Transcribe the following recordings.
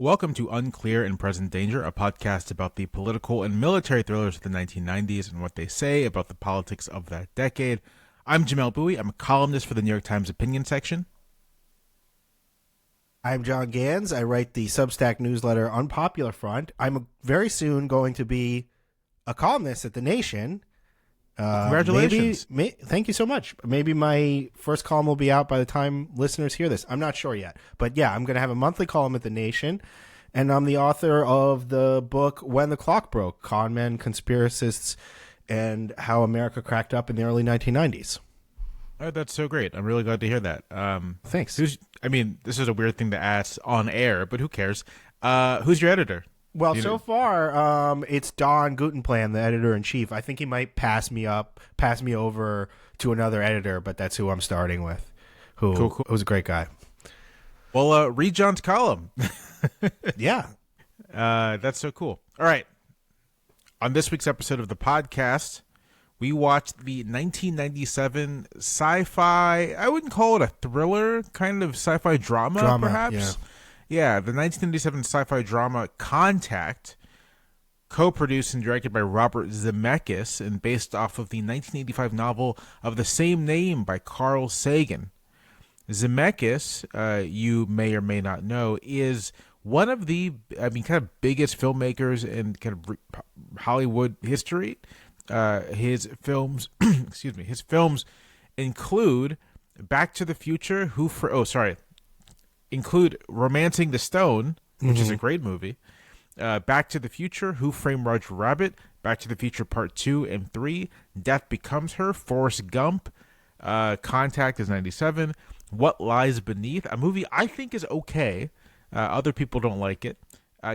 Welcome to Unclear and Present Danger, a podcast about the political and military thrillers of the 1990s and what they say about the politics of that decade. I'm Jamelle Bowie. I'm a columnist for the New York Times opinion section. I'm John Gans. I write the Substack newsletter Unpopular Front. I'm very soon going to be a columnist at The Nation. Congratulations. Thank you so much. Maybe my first column will be out by the time listeners hear this. I'm not sure yet. But yeah, I'm going to have a monthly column at The Nation. And I'm the author of the book When the Clock Broke, Con Men, Conspiracists, and How America Cracked Up in the Early 1990s. Oh, that's so great. I'm really glad to hear that. Thanks. This is a weird thing to ask on air, but who cares? Who's your editor? Well, so far, it's Don Guttenplan, the editor-in-chief. I think he might pass me over to another editor, but that's who I'm starting with, who's a great guy. Well, read John's column. Yeah. That's so cool. All right. On this week's episode of the podcast, we watched the 1997 sci-fi, I wouldn't call it a thriller, kind of sci-fi drama perhaps. Yeah. Yeah, the 1997 sci-fi drama Contact, co-produced and directed by Robert Zemeckis and based off of the 1985 novel of the same name by Carl Sagan. Zemeckis, you may or may not know, is one of the, kind of biggest filmmakers in kind of Hollywood history. His films, his films include Back to the Future, include Romancing the Stone, which is a great movie, Back to the Future, Who Framed Roger Rabbit, Back to the Future Part 2 and 3, Death Becomes Her, Forrest Gump, Contact is 97, What Lies Beneath, a movie I think is okay, other people don't like it,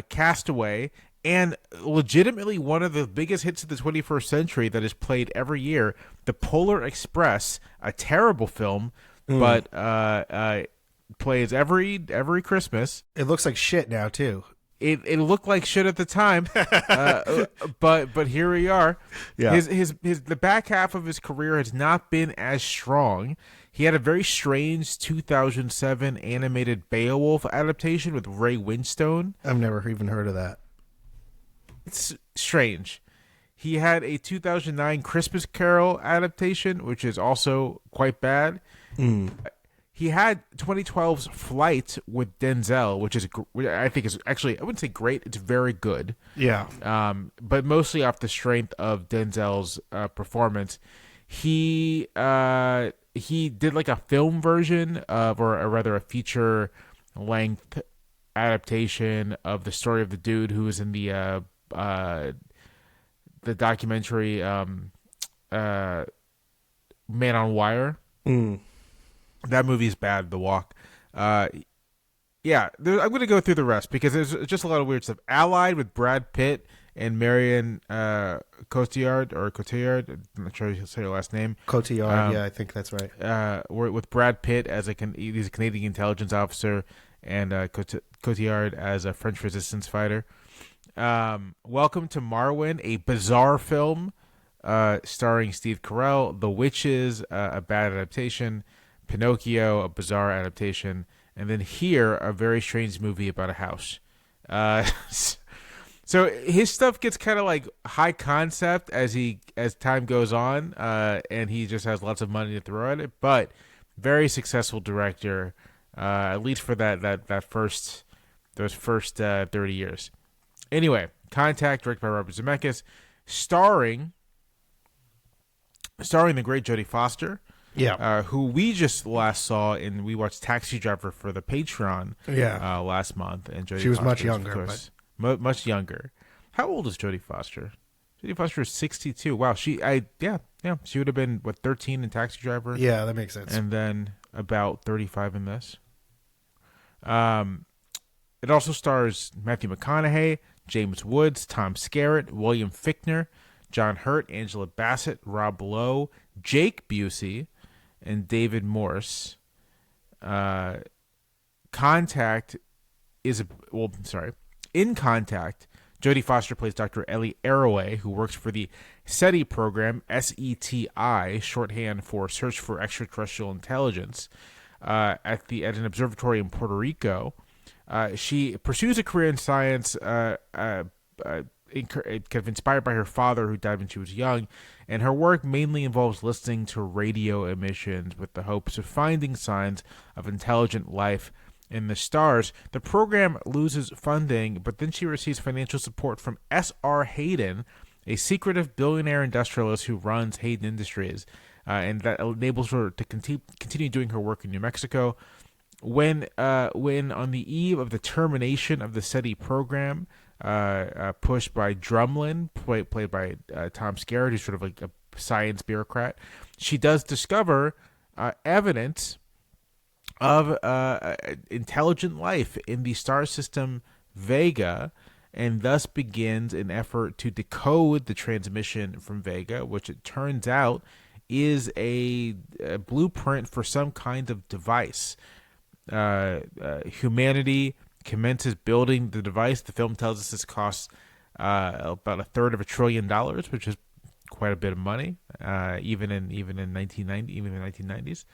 Castaway, and legitimately one of the biggest hits of the 21st century that is played every year, The Polar Express, a terrible film, but plays every Christmas. It looks like shit now, too. It looked like shit at the time, but here we are. Yeah. The back half of his career has not been as strong. He had a very strange 2007 animated Beowulf adaptation with Ray Winstone. I've never even heard of that. It's strange. He had a 2009 Christmas Carol adaptation, which is also quite bad. He had 2012's Flight with Denzel, which I think is actually, I wouldn't say great, it's very good. Yeah. But mostly off the strength of Denzel's performance. He did like a film version of, or rather a feature length adaptation of the story of the dude who was in the documentary Man on Wire. That movie's bad, The Walk. I'm going to go through the rest because there's just a lot of weird stuff. Allied with Brad Pitt and Marion Cotillard, I'm not sure how to say her last name. Cotillard, yeah, I think that's right. With Brad Pitt as he's a Canadian intelligence officer and Cotillard as a French resistance fighter. Welcome to Marwen, a bizarre film starring Steve Carell. The Witches, a bad adaptation. Pinocchio, a bizarre adaptation, and then Here, a very strange movie about a house. So his stuff gets kind of like high concept as time goes on, and he just has lots of money to throw at it. But very successful director, at least for those first 30 years. Anyway, Contact, directed by Robert Zemeckis, starring the great Jodie Foster. Yeah, who we just last saw we watched Taxi Driver for the Patreon last month, and Jodie she was Foster much younger, of course, much younger. How old is Jodie Foster? Jodie Foster is 62. Wow, she would have been 13 in Taxi Driver. Yeah, that makes sense. And then about 35 in this. It also stars Matthew McConaughey, James Woods, Tom Skerritt, William Fichtner, John Hurt, Angela Bassett, Rob Lowe, Jake Busey, and David Morse. In Contact, Jodie Foster plays Dr. Ellie Arroway, who works for the SETI program, SETI, shorthand for Search for Extraterrestrial Intelligence, at an observatory in Puerto Rico. She pursues a career in science, kind of inspired by her father, who died when she was young, and her work mainly involves listening to radio emissions with the hopes of finding signs of intelligent life in the stars. The program loses funding, but then she receives financial support from S.R. Hayden, a secretive billionaire industrialist who runs Hayden Industries, and that enables her to continue doing her work in New Mexico. When on the eve of the termination of the SETI program, pushed by Drumlin, played by Tom Skerritt, who's sort of like a science bureaucrat, she does discover evidence of intelligent life in the star system Vega, and thus begins an effort to decode the transmission from Vega, which it turns out is a blueprint for some kind of device. Humanity commences building the device. The film tells us this costs about a third of $1 trillion, which is quite a bit of money, even in 1990s.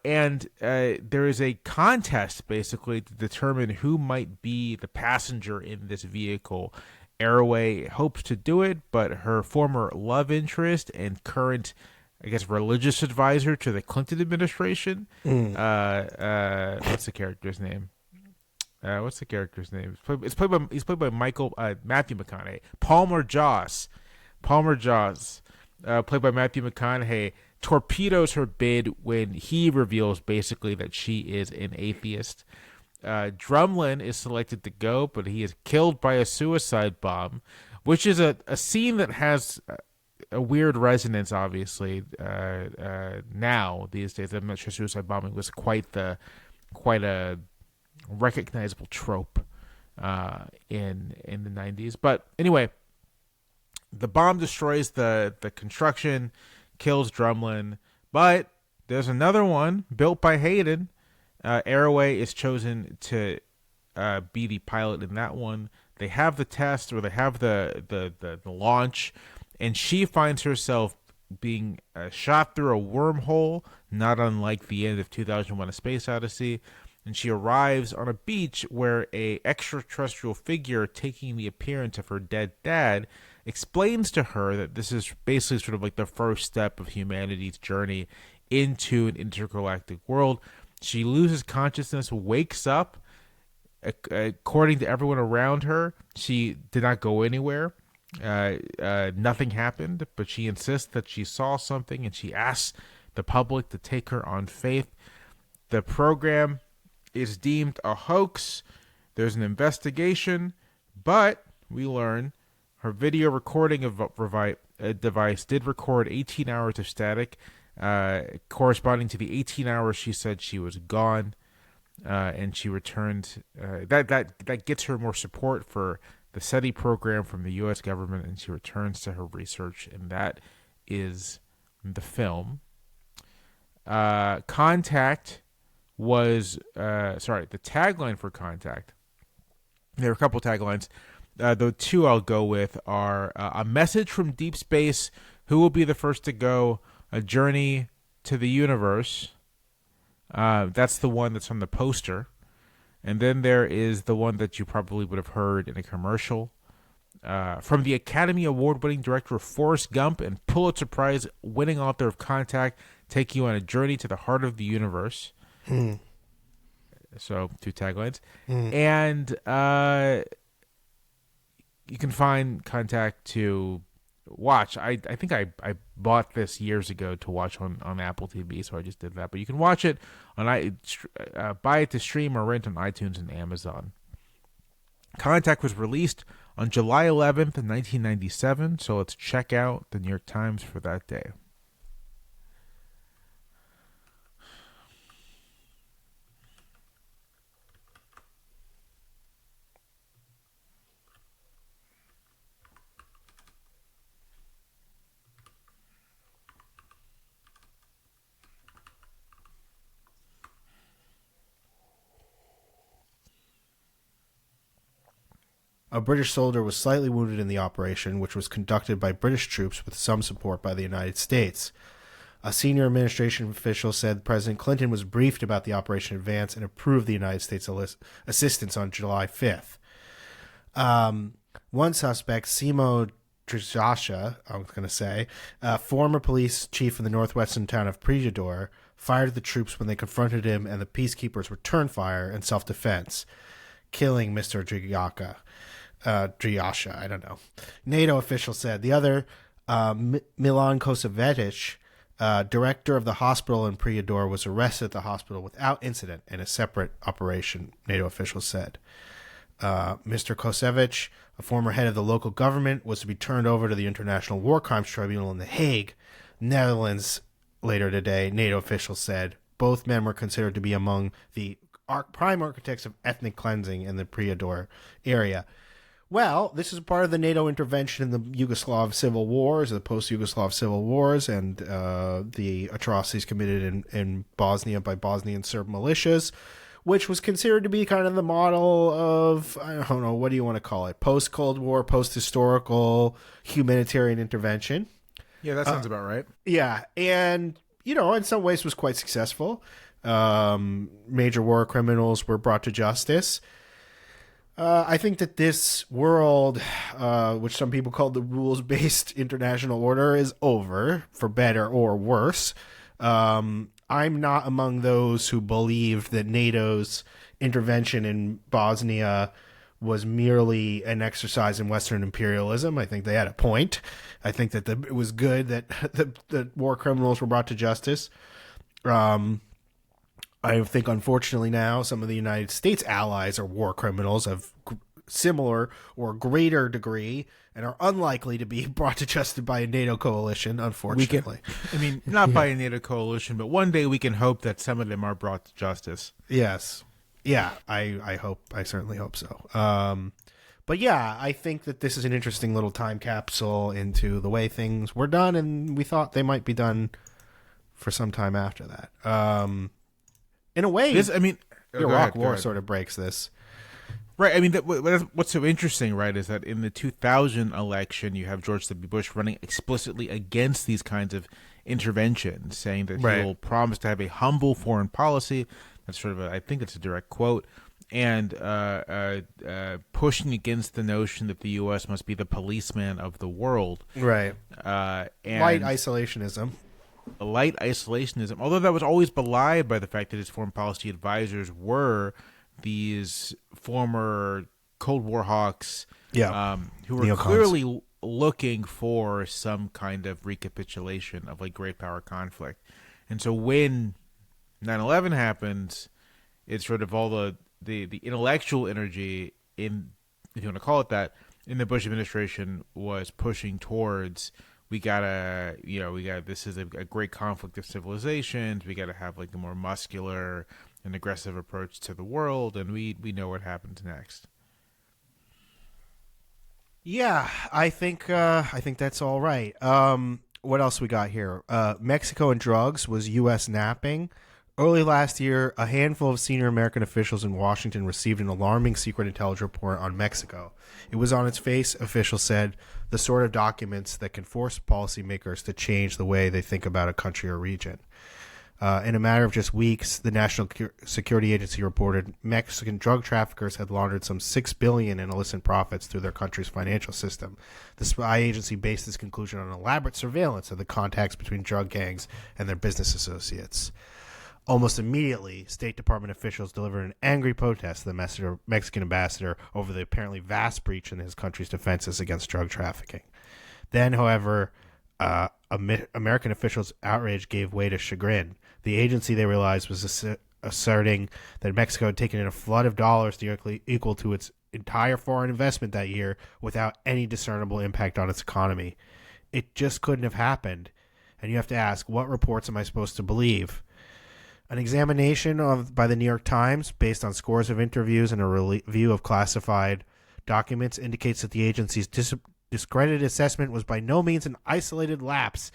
And there is a contest basically to determine who might be the passenger in this vehicle. Arroway hopes to do it, but her former love interest and current, I guess, religious advisor to the Clinton administration. What's the character's name? He's played by Matthew McConaughey. Palmer Joss, played by Matthew McConaughey, torpedoes her bid when he reveals basically that she is an atheist. Drumlin is selected to go, but he is killed by a suicide bomb, which is a scene that has a weird resonance, obviously, now these days. I'm not sure suicide bombing was quite a recognizable trope in the 90s. But anyway, the bomb destroys the construction, kills Drumlin, but there's another one built by Hayden. Arroway is chosen to be the pilot in that one. They have the test, or they have the launch, and she finds herself being shot through a wormhole, not unlike the end of 2001: A Space Odyssey. And she arrives on a beach where a extraterrestrial figure taking the appearance of her dead dad explains to her that this is basically sort of like the first step of humanity's journey into an intergalactic world. She loses consciousness, wakes up. According to everyone around her, she did not go anywhere. Nothing happened, but she insists that she saw something, and she asks the public to take her on faith. The program is deemed a hoax. There's an investigation, but we learn her video recording of device did record 18 hours of static, corresponding to the 18 hours she said she was gone, and she returned. That gets her more support for the SETI program from the U.S. government, and she returns to her research, and that is the film. Contact was the tagline for Contact. There are a couple taglines. The two I'll go with are a message from deep space, who will be the first to go, a journey to the universe. That's the one that's on the poster. And then there is the one that you probably would have heard in a commercial. From the Academy Award-winning director of Forrest Gump and Pulitzer Prize-winning author of Contact, take you on a journey to the heart of the universe. So, two taglines. And you can find Contact to watch. I think I bought this years ago to watch on Apple TV, so I just did that. But you can watch it on buy it to stream or rent on iTunes and Amazon. Contact was released on July 11th, 1997, so let's check out the New York Times for that day. A British soldier was slightly wounded in the operation, which was conducted by British troops with some support by the United States. A senior administration official said President Clinton was briefed about the Operation Advance and approved the United States assistance on July 5th. One suspect, Simo Trijasha, former police chief in the northwestern town of Prijedor, fired at the troops when they confronted him, and the peacekeepers returned fire in self-defense, killing Mr. Dryasha, I don't know. NATO officials said. The other, Milan Kosovic, director of the hospital in Prijedor, was arrested at the hospital without incident in a separate operation, NATO officials said. Mr. Kosovic, a former head of the local government, was to be turned over to the International War Crimes Tribunal in The Hague, Netherlands, later today, NATO officials said. Both men were considered to be among the prime architects of ethnic cleansing in the Prijedor area. Well, this is part of the NATO intervention in the Yugoslav civil wars, the post-Yugoslav civil wars, and the atrocities committed in Bosnia by Bosnian Serb militias, which was considered to be kind of the model of, I don't know, what do you want to call it? Post-Cold War, post-historical humanitarian intervention. Yeah, that sounds about right. Yeah, and, in some ways was quite successful. Major war criminals were brought to justice. I think that this world, which some people call the rules-based international order, is over, for better or worse. I'm not among those who believed that NATO's intervention in Bosnia was merely an exercise in Western imperialism. I think they had a point. I think that it was good that the war criminals were brought to justice. I think, unfortunately, now some of the United States allies are war criminals of similar or greater degree and are unlikely to be brought to justice by a NATO coalition, unfortunately. Not by a NATO coalition, but one day we can hope that some of them are brought to justice. Yes. Yeah, I certainly hope so. But yeah, I think that this is an interesting little time capsule into the way things were done, and we thought they might be done for some time after that. In a way, the Iraq War sort of breaks this. Right. What's so interesting, right, is that in the 2000 election, you have George W. Bush running explicitly against these kinds of interventions, saying that he'll promise to have a humble foreign policy. That's sort of I think it's a direct quote, and pushing against the notion that the U.S. must be the policeman of the world. Right. And light isolationism. Light isolationism, although that was always belied by the fact that his foreign policy advisors were these former Cold War hawks who were Neocons. Clearly looking for some kind of recapitulation of great power conflict. And so when 9/11 happens, it's sort of all the intellectual energy in, if you want to call it that, in the Bush administration was pushing towards this is a great conflict of civilizations. We got to have a more muscular and aggressive approach to the world, and we know what happens next. Yeah, I think that's all right. What else we got here? Mexico and drugs was U.S. napping. Early last year, a handful of senior American officials in Washington received an alarming secret intelligence report on Mexico. It was on its face, officials said, the sort of documents that can force policymakers to change the way they think about a country or region. In a matter of just weeks, the National Security Agency reported Mexican drug traffickers had laundered some $6 billion in illicit profits through their country's financial system. The spy agency based this conclusion on elaborate surveillance of the contacts between drug gangs and their business associates. Almost immediately, State Department officials delivered an angry protest to the Mexican ambassador over the apparently vast breach in his country's defenses against drug trafficking. Then, however, American officials' outrage gave way to chagrin. The agency, they realized, was asserting that Mexico had taken in a flood of dollars directly equal to its entire foreign investment that year without any discernible impact on its economy. It just couldn't have happened. And you have to ask, what reports am I supposed to believe? An examination by the New York Times, based on scores of interviews and a review of classified documents, indicates that the agency's discredited assessment was by no means an isolated lapse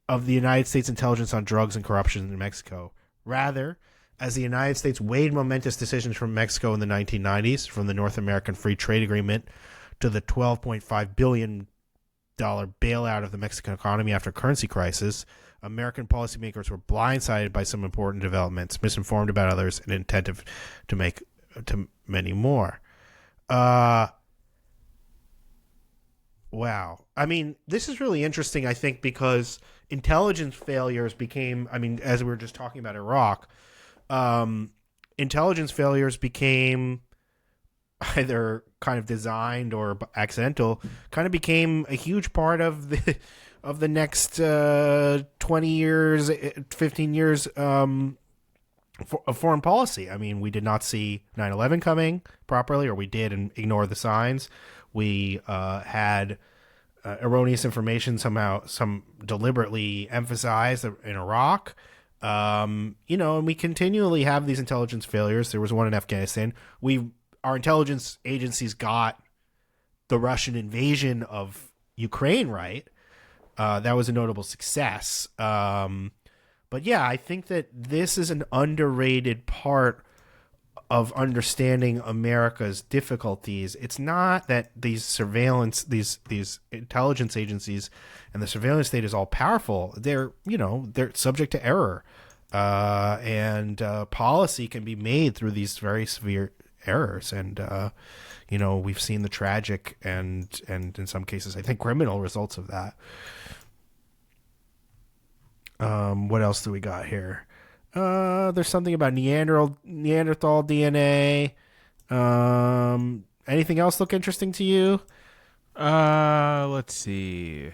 of the United States intelligence on drugs and corruption in Mexico. Rather, as the United States weighed momentous decisions from Mexico in the 1990s, from the North American Free Trade Agreement to the $12.5 billion bailout of the Mexican economy after currency crisis, American policymakers were blindsided by some important developments, misinformed about others, and inattentive to many more. Wow. I mean, this is really interesting, I think, because intelligence failures became, I mean, as we were just talking about Iraq, intelligence failures became either kind of designed or accidental, kind of became a huge part of the next 20 years, 15 years of foreign policy. I mean, we did not see 9/11 coming properly, or we did and ignored the signs. We had erroneous information some deliberately emphasized in Iraq. And we continually have these intelligence failures. There was one in Afghanistan. Our intelligence agencies got the Russian invasion of Ukraine right. That was a notable success. But yeah, I think that this is an underrated part of understanding America's difficulties. It's not that these intelligence agencies and the surveillance state is all powerful. They're subject to error, and policy can be made through these very severe errors. And we've seen the tragic and in some cases, I think, criminal results of that. What else do we got here? There's something about Neanderthal DNA. Anything else look interesting to you? Let's see.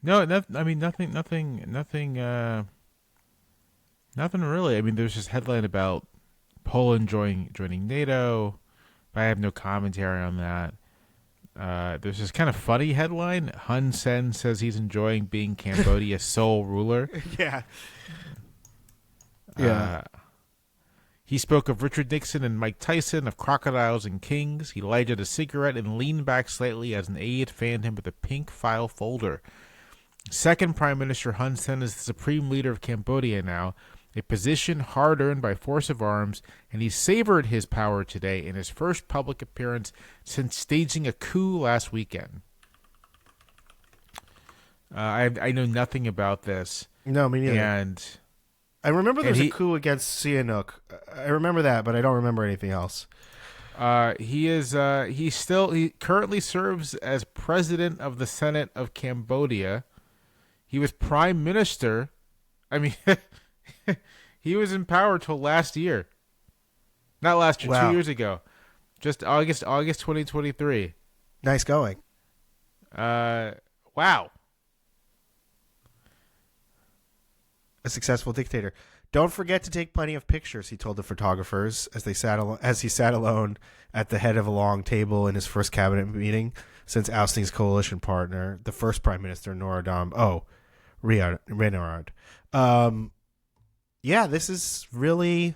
No, I mean nothing really. I mean, there's this headline about Poland joining NATO, but I have no commentary on that. There's this kind of funny headline. Hun Sen says he's enjoying being Cambodia's sole ruler. Yeah. He spoke of Richard Nixon and Mike Tyson, of crocodiles and kings. He lighted a cigarette and leaned back slightly as an aide fanned him with a pink file folder. Second Prime Minister Hun Sen is the supreme leader of Cambodia now, a position hard-earned by force of arms, and he savored his power today in his first public appearance since staging a coup last weekend. I know nothing about this. No, me neither. And I remember there was a coup against Sihanouk. I remember that, but I don't remember anything else. He currently serves as president of the Senate of Cambodia. He was prime minister. I mean, he was in power till last year. Not last year, Wow. 2 years ago. Just August 2023. Nice going. Wow. A successful dictator. Don't forget to take plenty of pictures, he told the photographers as he sat alone at the head of a long table in his first cabinet meeting since ousting his coalition partner, the first Prime Minister, Renard. This is really,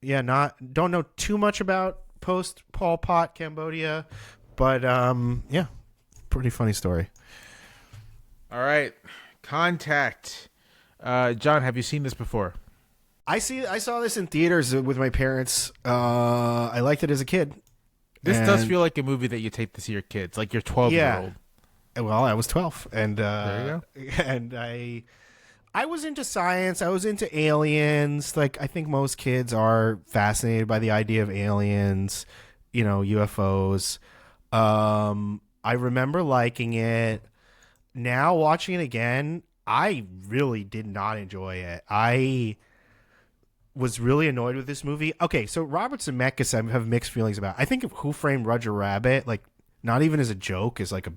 don't know too much about post Pol Pot Cambodia, but pretty funny story. All right. Contact. John, have you seen this before? I saw this in theaters with my parents. I liked it as a kid. This does feel like a movie that you take to see your kids, like your 12-year-old. Well, I was 12, and there you go. And I was into science. I was into aliens. Like, I think most kids are fascinated by the idea of aliens, UFOs. I remember liking it. Now watching it again, I really did not enjoy it. I was really annoyed with this movie. Okay, so Robert Zemeckis I have mixed feelings about. I think of Who Framed Roger Rabbit, like, not even as a joke, is like a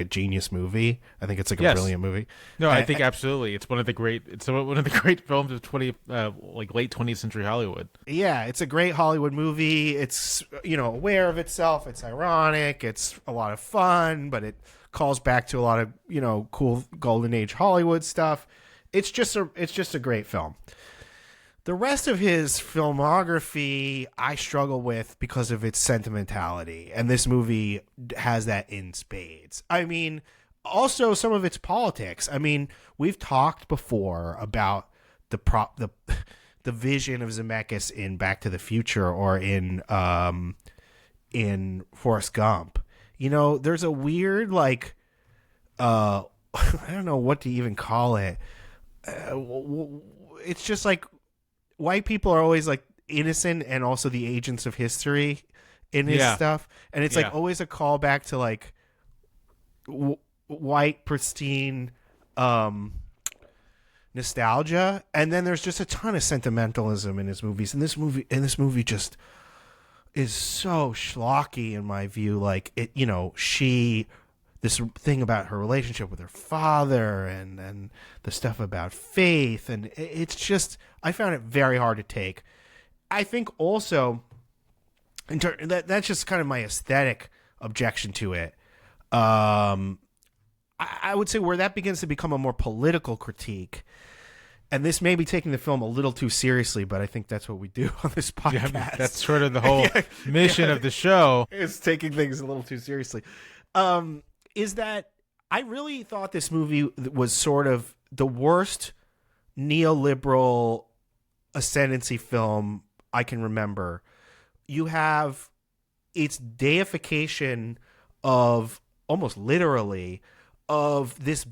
genius movie. I think it's like a brilliant movie. No, I think absolutely. It's one of the great films of late 20th century Hollywood. Yeah, it's a great Hollywood movie. It's, aware of itself. It's ironic. It's a lot of fun, but it calls back to a lot of, cool golden age Hollywood stuff. It's just a great film. The rest of his filmography I struggle with because of its sentimentality, and this movie has that in spades. I mean, also some of its politics. I mean, we've talked before about the vision of Zemeckis in Back to the Future or in Forrest Gump. You know, there's a weird like I don't know what to even call it. It's just like white people are always like innocent and also the agents of history in his stuff, and it's like always a callback to like white pristine nostalgia, and then there's just a ton of sentimentalism in his movies, and this movie just is so schlocky in my view. Like it, you know, this thing about her relationship with her father and the stuff about faith, and it's just, I found it very hard to take. I think also that's just kind of my aesthetic objection to it. I would say where that begins to become a more political critique, and this may be taking the film a little too seriously, but I think that's what we do on this podcast. Yeah, that's sort of the whole mission of the show. Is taking things a little too seriously. Is that I really thought this movie was sort of the worst neoliberal ascendancy film I can remember. You have its deification of, almost literally, of this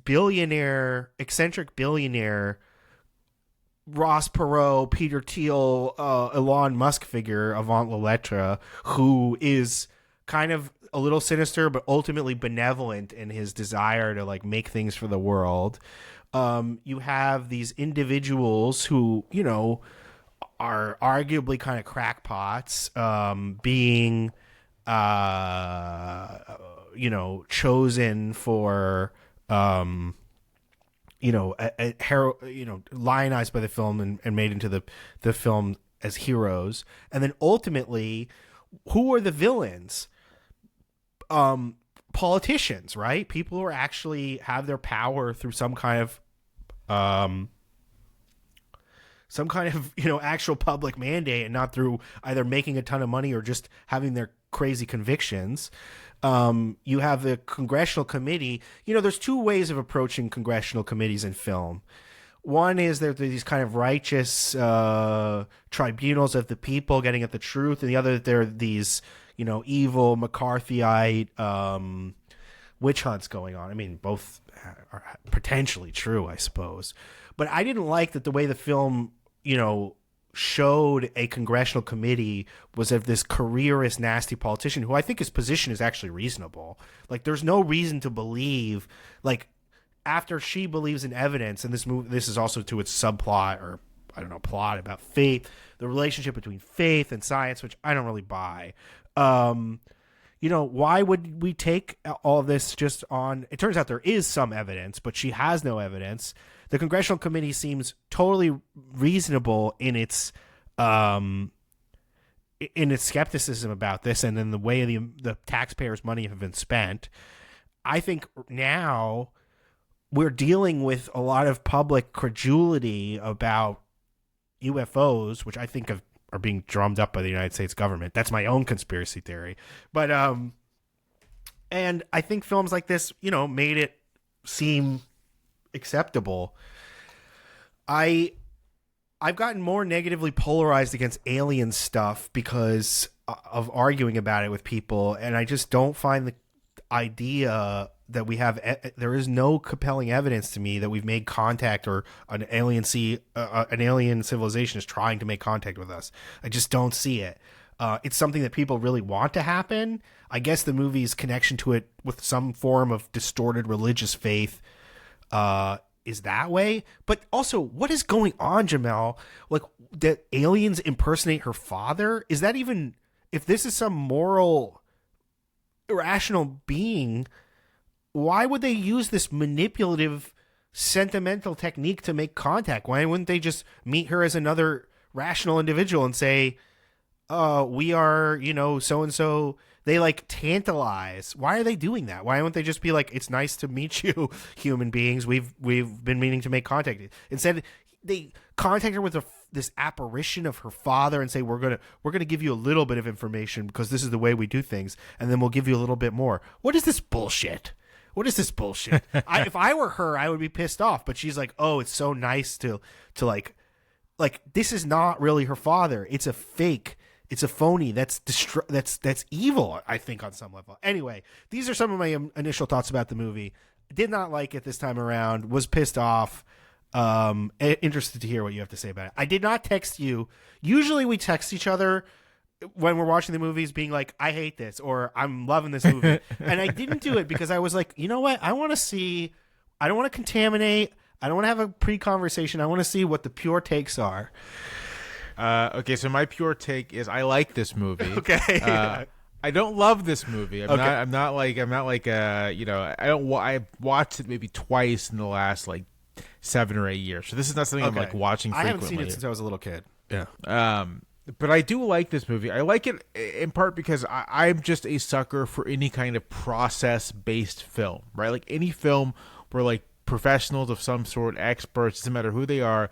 eccentric billionaire, Ross Perot, Peter Thiel, Elon Musk figure, avant la lettre, who is kind of a little sinister but ultimately benevolent in his desire to like make things for the world. You have these individuals who, you know, are arguably kind of crackpots, being you know, chosen for you know, lionized by the film and made into the film as heroes. And then ultimately, who are the villains? Politicians, right? People who actually have their power through some kind of you know, actual public mandate, and not through either making a ton of money or just having their crazy convictions. You have the congressional committee. You know, there's two ways of approaching congressional committees in film. One is that they're these kind of righteous tribunals of the people getting at the truth, and the other that they're these, you know, evil McCarthyite witch hunts going on. I mean, both are potentially true, I suppose. But I didn't like that the way the film, you know, showed a congressional committee was of this careerist, nasty politician who I think his position is actually reasonable. Like, there's no reason to believe, like, after she believes in evidence, and this is also to its subplot, or I don't know, plot about faith, the relationship between faith and science, which I don't really buy. You know, why would we take all of this just on? It turns out there is some evidence, but she has no evidence. The congressional committee seems totally reasonable in its skepticism about this, and in the way the taxpayers' money have been spent. I think now we're dealing with a lot of public credulity about UFOs, which I think are being drummed up by the United States government. That's my own conspiracy theory. But and I think films like this, you know, made it seem acceptable. I've gotten more negatively polarized against alien stuff because of arguing about it with people, and I just don't find the idea that we have there is no compelling evidence to me that we've made contact, or an alien civilization is trying to make contact with us. I just don't see it. It's something that people really want to happen. I guess the movie's connection to it with some form of distorted religious faith is that way. But also, what is going on, Jamelle? Like, that aliens impersonate her father? Is that even, if this is some moral, irrational being, why would they use this manipulative, sentimental technique to make contact? Why wouldn't they just meet her as another rational individual and say, we are, you know, so-and-so? They like tantalize. Why are they doing that? Why wouldn't they just be like, it's nice to meet you, human beings. We've been meaning to make contact. Instead, they contact her with this apparition of her father and say, we're gonna give you a little bit of information because this is the way we do things, and then we'll give you a little bit more. What is this bullshit? what is this bullshit? If I were her, I would be pissed off. But she's like, oh, it's so nice to like this is not really her father. It's a fake. It's a phony. That's evil, I think, on some level. Anyway, these are some of my initial thoughts about the movie. Did not like it this time around. Was pissed off. Interested to hear what you have to say about it. I did not text you. Usually we text each other when we're watching the movies being like, I hate this or I'm loving this movie. And I didn't do it because I was like, you know what? I want to see, I don't want to contaminate. I don't want to have a pre-conversation. I want to see what the pure takes are. Okay, so my pure take is I like this movie. Okay. I don't love this movie. I'm not like I watched it maybe twice in the last like 7 or 8 years. So this is not something I'm like watching frequently. I haven't seen it since I was a little kid. Yeah. But I do like this movie. I like it in part because I'm just a sucker for any kind of process-based film, right? Like any film where like professionals of some sort, experts, doesn't matter who they are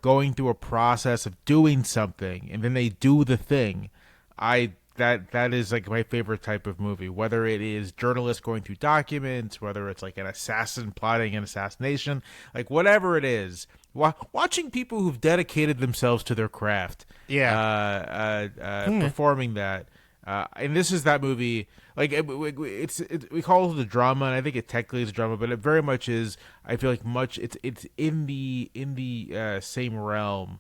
going through a process of doing something, and then they do the thing. That is like my favorite type of movie, whether it is journalists going through documents, whether it's like an assassin plotting an assassination, like whatever it is, watching people who've dedicated themselves to their craft, performing that. And this is that movie. Like we call it a drama, and I think it technically is a drama, but it very much is. I feel like it's in the same realm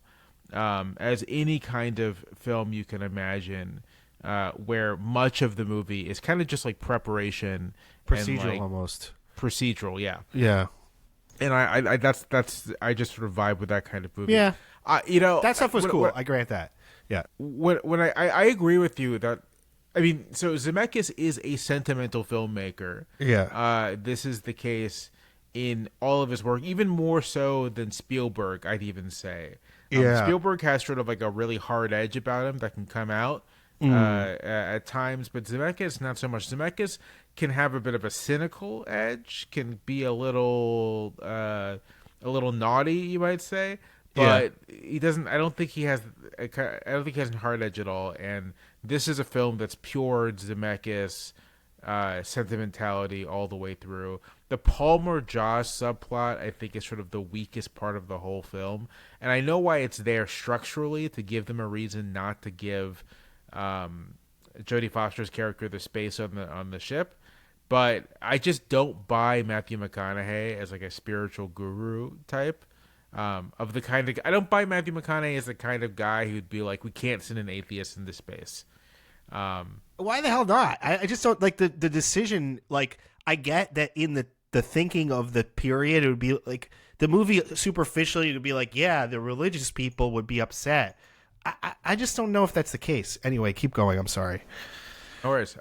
as any kind of film you can imagine. Where much of the movie is kind of just like preparation, procedural, and like, almost procedural, yeah. And I that's I just sort of vibe with that kind of movie. Yeah, that stuff was cool. I grant that. Yeah, when I agree with you that. I mean, so Zemeckis is a sentimental filmmaker. Yeah. This is the case in all of his work, even more so than Spielberg, I'd even say. Spielberg has sort of like a really hard edge about him that can come out at times, but Zemeckis, not so much. Zemeckis can have a bit of a cynical edge, can be a little naughty, you might say. But he doesn't. I don't think he has a hard edge at all. And this is a film that's pure Zemeckis sentimentality all the way through. The Palmer Josh subplot, I think, is sort of the weakest part of the whole film. And I know why it's there structurally, to give them a reason not to give Jodie Foster's character the space on the ship. But I just don't buy Matthew McConaughey as like a spiritual guru type. Of the kind of, I don't buy Matthew McConaughey as the kind of guy who'd be like, we can't send an atheist into space. Why the hell not? I just don't like the decision. Like, I get that in the thinking of the period, it would be like the movie superficially, it would be like, yeah, the religious people would be upset. I just don't know if that's the case. Anyway, keep going. I'm sorry. No worries.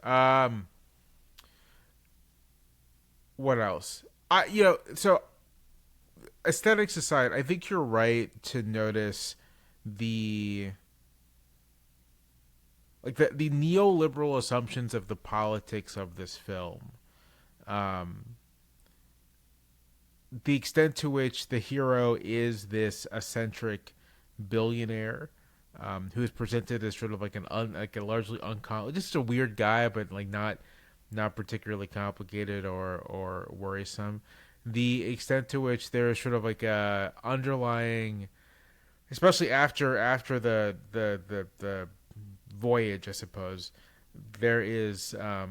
What else? So aesthetics aside, I think you're right to notice the neoliberal assumptions of the politics of this film. The extent to which the hero is this eccentric billionaire who is presented as sort of like a largely just a weird guy, but like not particularly complicated or worrisome. The extent to which there is sort of like a underlying, especially after the voyage, I suppose, there is a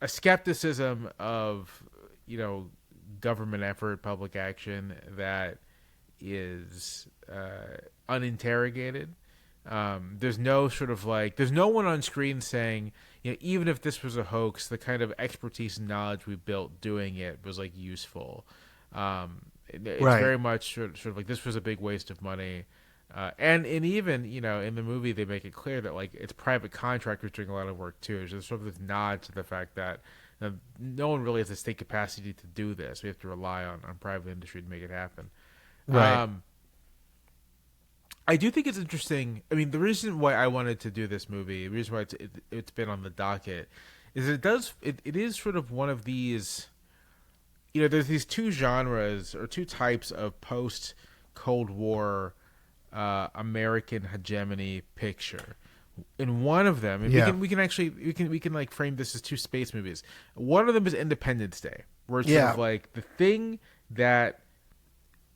skepticism of government effort, public action that is uninterrogated. There's no sort of like, there's no one on screen saying, even if this was a hoax, the kind of expertise and knowledge we built doing it was like useful. It's very much sort of like, this was a big waste of money. And even, in the movie, they make it clear that like it's private contractors doing a lot of work too. There's sort of this nod to the fact that no one really has the state capacity to do this. We have to rely on private industry to make it happen. Right. I do think it's interesting. I mean, the reason why I wanted to do this movie, the reason why it's been on the docket, is it is sort of one of these, there's these two genres or two types of post-Cold War American hegemony picture. in one of them, and we can like frame this as two space movies. One of them is Independence Day, where it's sort of like the thing that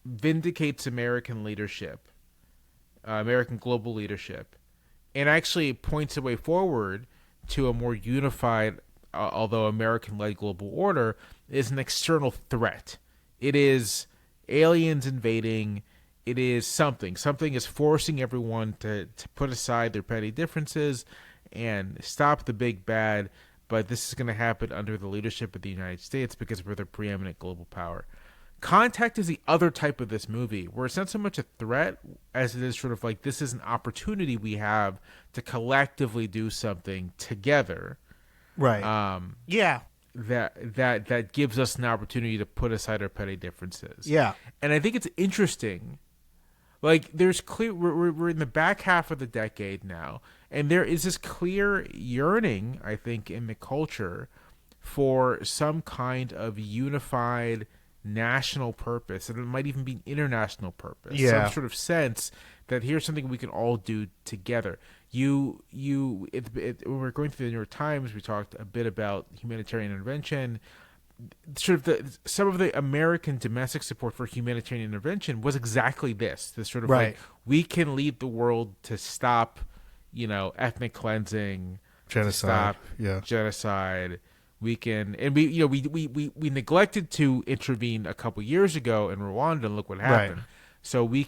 vindicates American leadership, American global leadership, and actually points a way forward to a more unified, although American-led global order, is an external threat. It is aliens invading. It is something. Something is forcing everyone to put aside their petty differences and stop the big bad. But this is going to happen under the leadership of the United States because we're the preeminent global power. Contact is the other type of this movie, where it's not so much a threat as it is sort of like this is an opportunity we have to collectively do something together. Right. That gives us an opportunity to put aside our petty differences. Yeah. And I think it's interesting. Like, there's clear, we're in the back half of the decade now, and there is this clear yearning, I think, in the culture for some kind of unified national purpose, and it might even be an international purpose. Some sort of sense that here's something we can all do together. When we're going through the New York Times, we talked a bit about humanitarian intervention. Sort of some of the American domestic support for humanitarian intervention was exactly this sort of like, we can lead the world to stop, ethnic cleansing, genocide, genocide. We can, and we neglected to intervene a couple years ago in Rwanda, and look what happened. Right. So we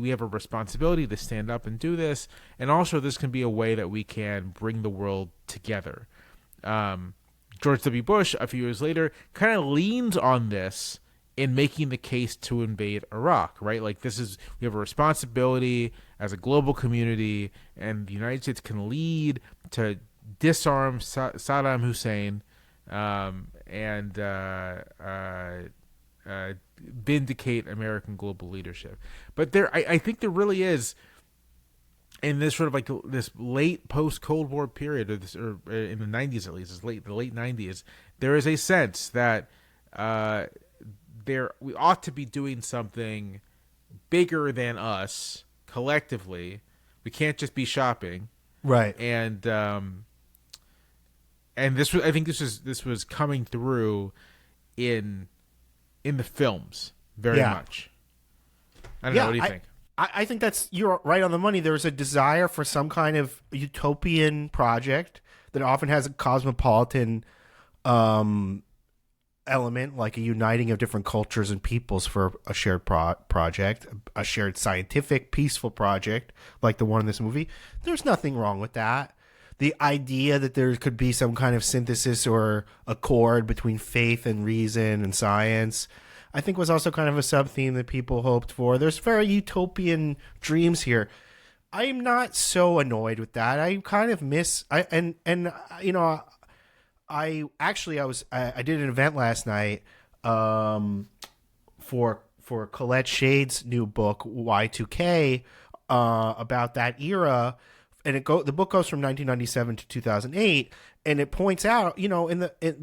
have a responsibility to stand up and do this, and also this can be a way that we can bring the world together. George W. Bush, a few years later, kind of leans on this in making the case to invade Iraq, right? Like, we have a responsibility as a global community, and the United States can lead to disarm Saddam Hussein and vindicate American global leadership. But I think there really is, in this sort of like this late post-Cold War period, or in the 90s at least, the late 90s, there is a sense that we ought to be doing something bigger than us collectively. We can't just be shopping, right? And this was, I think this was coming through in the films very much. I don't know. What do you think? I think you're right on the money. There's a desire for some kind of utopian project that often has a cosmopolitan element, like a uniting of different cultures and peoples for a shared project, a shared scientific, peaceful project like the one in this movie. There's nothing wrong with that. The idea that there could be some kind of synthesis or accord between faith and reason and science, I think, was also kind of a sub-theme that people hoped for. There's very utopian dreams here. I'm not so annoyed with that. I kind of miss I did an event last night for Colette Shade's new book Y2K about that era, and the book goes from 1997 to 2008. And it points out,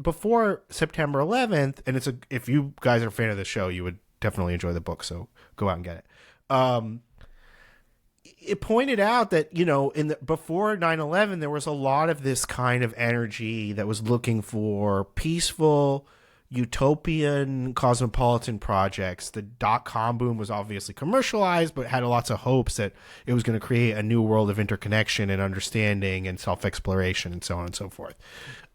before September 11th, and if you guys are a fan of the show, you would definitely enjoy the book, so go out and get it. It pointed out that, before 9/11, there was a lot of this kind of energy that was looking for peaceful, utopian, cosmopolitan projects. The .com boom was obviously commercialized, but had lots of hopes that it was going to create a new world of interconnection and understanding and self-exploration and so on and so forth.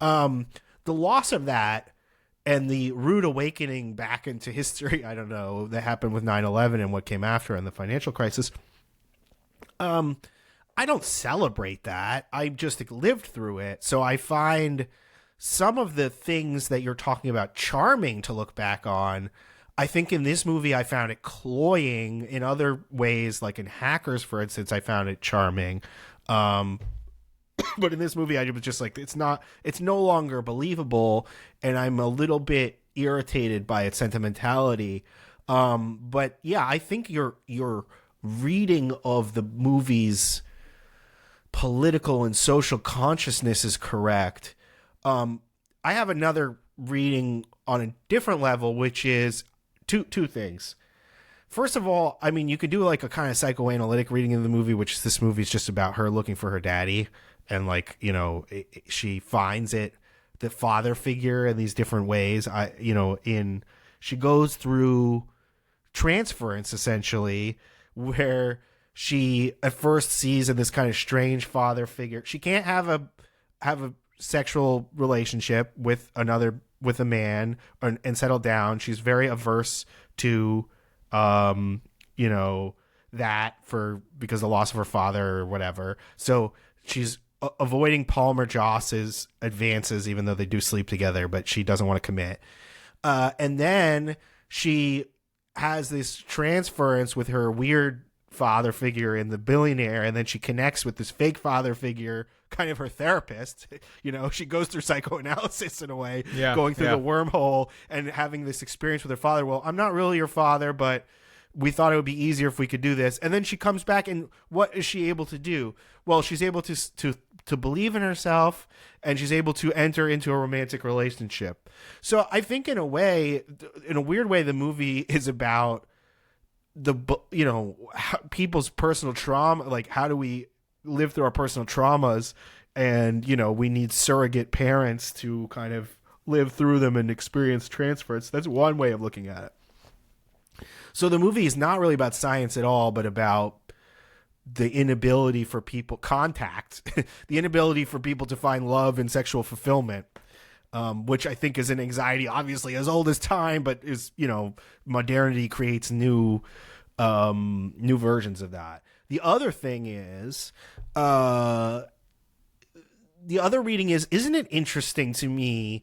The loss of that and the rude awakening back into history, I don't know, that happened with 9/11 and what came after and the financial crisis, I don't celebrate that. I just lived through it. So I find some of the things that you're talking about charming to look back on. I think in this movie I found it cloying. In other ways, like in Hackers, for instance, I found it charming. But in this movie I was just like, it's no longer believable, and I'm a little bit irritated by its sentimentality. But yeah, I think your reading of the movie's political and social consciousness is correct. I have another reading on a different level, which is two things. First of all, I mean, you could do like a kind of psychoanalytic reading of the movie, which is this movie is just about her looking for her daddy. And like, she finds it, the father figure in these different ways. She goes through transference essentially, where she at first sees in this kind of strange father figure. She can't have a sexual relationship with a man and settle down. She's very averse to that because the loss of her father or whatever. So she's avoiding Palmer Joss's advances, even though they do sleep together, but she doesn't want to commit. And then she has this transference with her weird father figure in The Billionaire, and then she connects with this fake father figure, kind of her therapist. She goes through psychoanalysis in a way, going through the wormhole and having this experience with her father. Well, I'm not really your father, but we thought it would be easier if we could do this. And then she comes back, and what is she able to do? Well, she's able to believe in herself, and she's able to enter into a romantic relationship. So I think in a weird way, the movie is about people's personal trauma. Like, how do we live through our personal traumas? And, we need surrogate parents to kind of live through them and experience transference. That's one way of looking at it. So the movie is not really about science at all, but about the inability for people the inability for people to find love and sexual fulfillment, which I think is an anxiety, obviously as old as time, but is, modernity creates new versions of that. The other thing is, the other reading is, isn't it interesting to me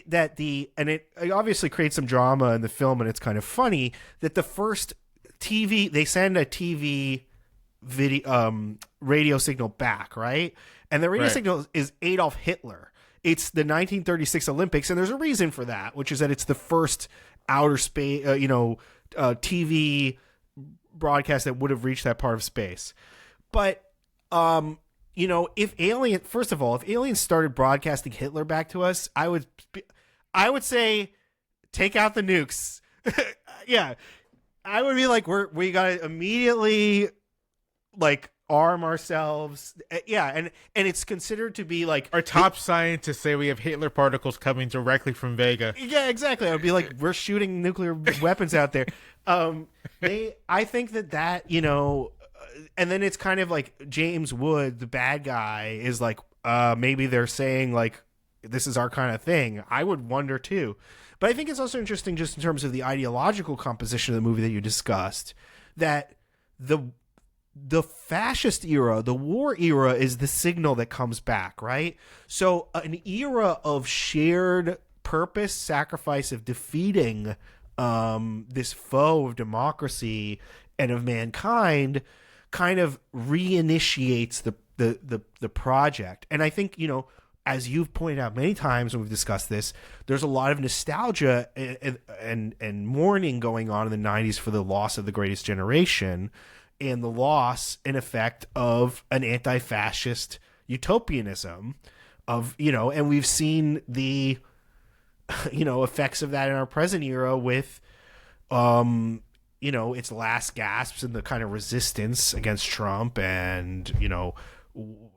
that it obviously creates some drama in the film, and it's kind of funny that the first they send a TV video radio signal back, right? And the radio signal is Adolf Hitler. It's the 1936 Olympics, and there's a reason for that, which is that it's the first outer space, TV broadcast that would have reached that part of space. But if aliens started broadcasting Hitler back to us, I would say take out the nukes. Yeah. I would be like, we got to immediately like arm ourselves. Yeah. And it's considered to be like our top scientists say we have Hitler particles coming directly from Vega. Yeah, exactly. I would be like, we're shooting nuclear weapons out there. I think that, and then it's kind of like James Wood, the bad guy, is like, maybe they're saying like, this is our kind of thing. I would wonder too. But I think it's also interesting just in terms of the ideological composition of the movie that you discussed, that the fascist era, the war era, is the signal that comes back, right? So an era of shared purpose, sacrifice, of defeating this foe of democracy and of mankind kind of reinitiates the project. And I think, as you've pointed out many times when we've discussed this, there's a lot of nostalgia and mourning going on in the 90s for the loss of the greatest generation and the loss, in effect, of an anti-fascist utopianism and we've seen the, effects of that in our present era with, its last gasps and the kind of resistance against Trump. And,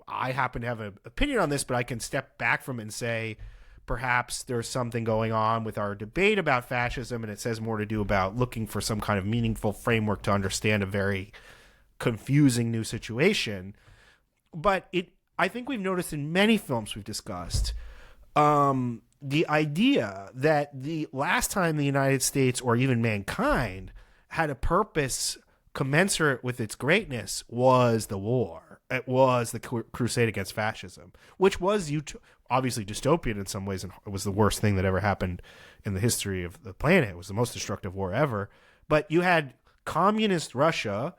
I happen to have an opinion on this, but I can step back from it and say perhaps there's something going on with our debate about fascism, and it says more to do about looking for some kind of meaningful framework to understand a very confusing new situation. But I think we've noticed in many films we've discussed the idea that the last time the United States or even mankind had a purpose commensurate with its greatness was the war. It was the crusade against fascism, which was obviously dystopian in some ways, and it was the worst thing that ever happened in the history of the planet. It was the most destructive war ever. But you had communist Russia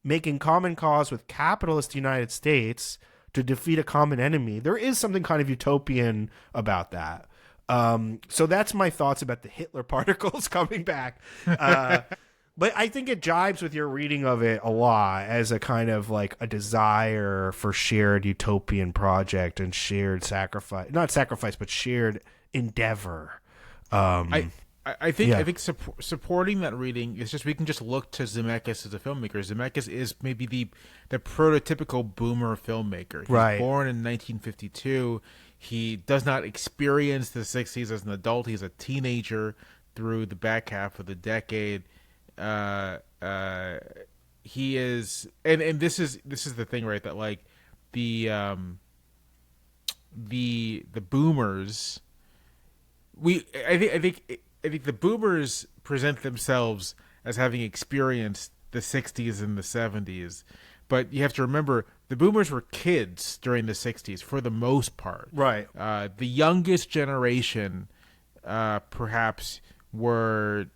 making common cause with capitalist United States to defeat a common enemy. There is something kind of utopian about that. So that's my thoughts about the Hitler particles coming back. But I think it jibes with your reading of it a lot as a kind of like a desire for shared utopian project and shared sacrifice, not sacrifice, but shared endeavor. I I think supporting that reading is just, we can just look to Zemeckis as a filmmaker. Zemeckis is maybe the prototypical boomer filmmaker. He's Right. born in 1952. He does not experience the 60s as an adult. He's a teenager through the back half of the decade. He is, and this is the thing, right? That like the boomers, I think the boomers present themselves as having experienced the 60s and the 70s, but you have to remember the boomers were kids during the 60s for the most part. Right. The youngest generation, perhaps, were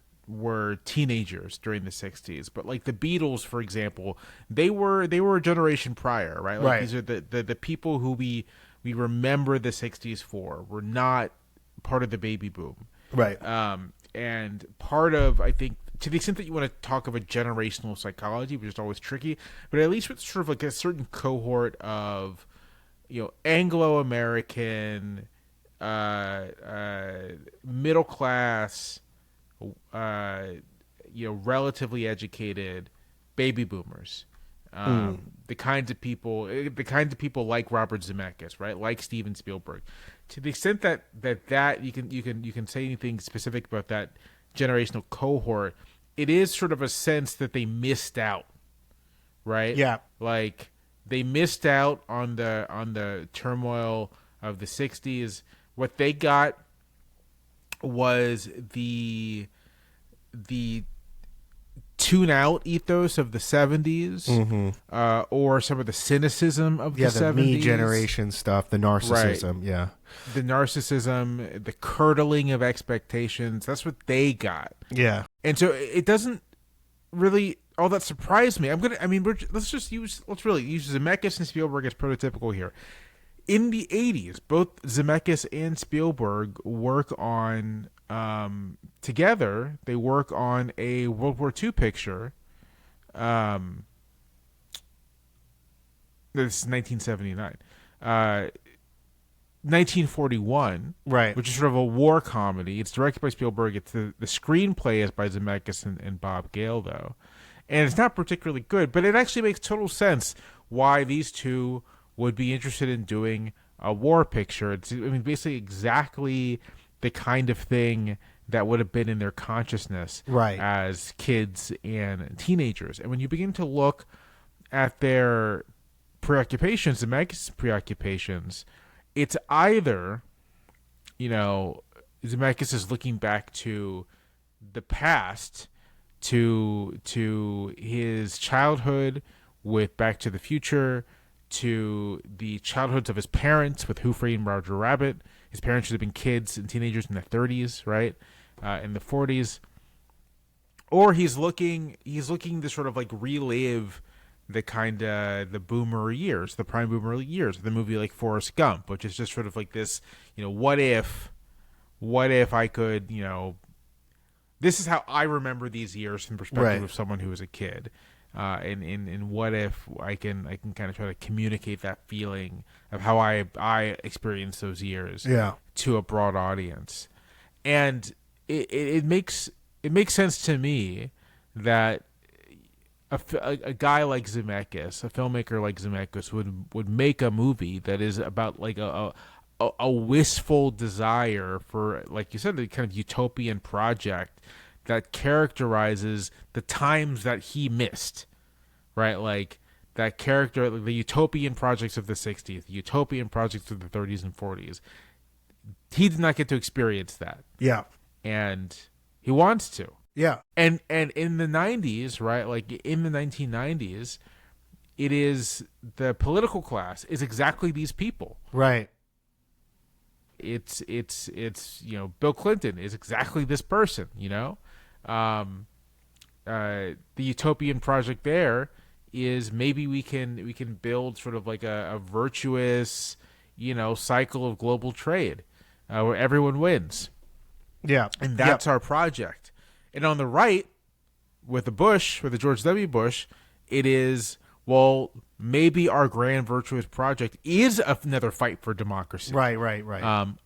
teenagers during the 60s, but like the Beatles, for example, they were a generation prior, right? Like, right. These are the people who we remember the 60s for were not part of the baby boom. Right. And part of, I think, to the extent that you want to talk of a generational psychology, which is always tricky, but at least with sort of like a certain cohort of, Anglo-American, middle class, relatively educated baby boomers. The kinds of people like Robert Zemeckis, right? Like Steven Spielberg. To the extent that you can say anything specific about that generational cohort, it is sort of a sense that they missed out, right? Yeah. Like they missed out on the turmoil of the 60s. What they got was the tune out ethos of the 70s, or some of the cynicism of the 70s. The me generation stuff, the narcissism, right. The narcissism, the curdling of expectations. That's what they got. Yeah. And so it doesn't really all that surprise me. Let's really use Zemeckis and Spielberg as prototypical here. In the 80s, both Zemeckis and Spielberg work on together. They work on a World War II picture. This is 1979. 1941, right? Which is sort of a war comedy. It's directed by Spielberg. It's the screenplay is by Zemeckis and Bob Gale, though, and it's not particularly good. But it actually makes total sense why these two would be interested in doing a war picture. It's, basically exactly the kind of thing that would have been in their consciousness, right, as kids and teenagers. And when you begin to look at their preoccupations, Zemeckis' preoccupations, it's either, Zemeckis is looking back to the past, to his childhood with Back to the Future, to the childhoods of his parents with Who Framed Roger Rabbit. His parents should have been kids and teenagers in the 30s, right? In the 40s. Or he's looking to sort of like relive the kind of the boomer years, the prime boomer years, the movie like Forrest Gump, which is just sort of like this, what if I could, this is how I remember these years from the perspective of someone who was a kid. And what if I can kind of try to communicate that feeling of how I experienced those years to a broad audience. And it makes sense to me that a guy like Zemeckis, a filmmaker like Zemeckis, would make a movie that is about like a wistful desire for, like you said, the kind of utopian project that characterizes the times that he missed, right? Like that character, the utopian projects of the 60s, the utopian projects of the 30s and 40s. He did not get to experience that. Yeah. And he wants to. Yeah. And in the 90s, right, like in the 1990s, it is the political class is exactly these people. Right. It's Bill Clinton is exactly this person, the utopian project there is maybe we can build sort of like a virtuous, cycle of global trade where everyone wins. Yeah. And that's our project. And on the right, with the George W. Bush, it is, well, maybe our grand virtuous project is another fight for democracy. Right.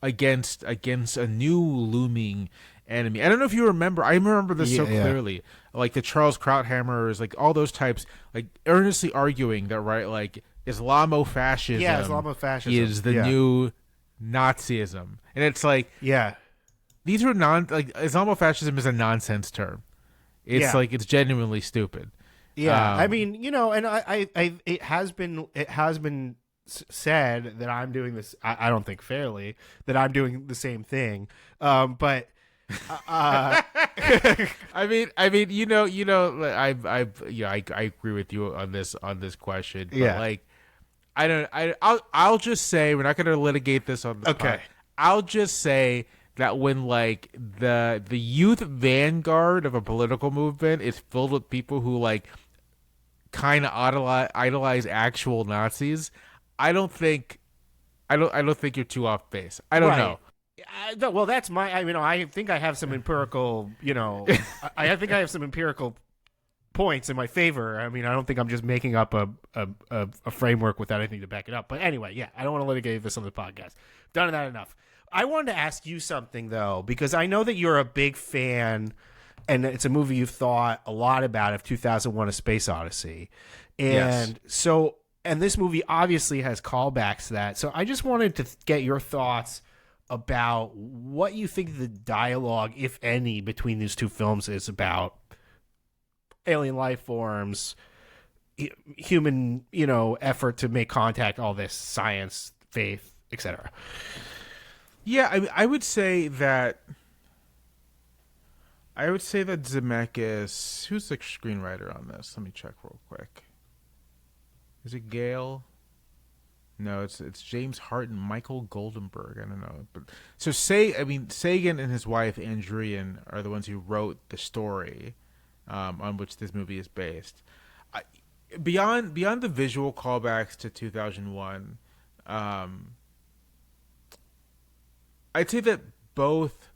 Against a new looming enemy. I don't know if you remember. I remember this so clearly. Like the Charles Krauthammers, like all those types, like earnestly arguing that like Islamofascism, Islamofascism is the new Nazism, and it's like these are Islamofascism is a nonsense term. It's like it's genuinely stupid. Yeah, I mean, and I it has been said that I'm doing this. I don't think fairly that I'm doing the same thing, but. I mean, I agree with you on this question. But like, I'll just say we're not going to litigate this on the pod. I'll just say that when like the youth vanguard of a political movement is filled with people who like kind of idolize actual Nazis, I don't think you're too off base. I don't know. Well, that's my. I think I have some empirical. I think I have some empirical points in my favor. I mean, I don't think I'm just making up a framework without anything to back it up. But anyway, I don't want to litigate this on the podcast. Done that enough. I wanted to ask you something though, because I know that you're a big fan, and it's a movie you've thought a lot about, of 2001: A Space Odyssey, and so this movie obviously has callbacks to that. So I just wanted to get your thoughts about what you think the dialogue, if any, between these two films is about alien life forms, human, effort to make contact, all this science, faith, etc. Yeah, I would say that Zemeckis, who's the screenwriter on this? Let me check real quick. Is it Gale? No, it's James Hart and Michael Goldenberg. I don't know, but so Sagan and his wife Andrian are the ones who wrote the story on which this movie is based. Beyond the visual callbacks to 2001, I'd say that both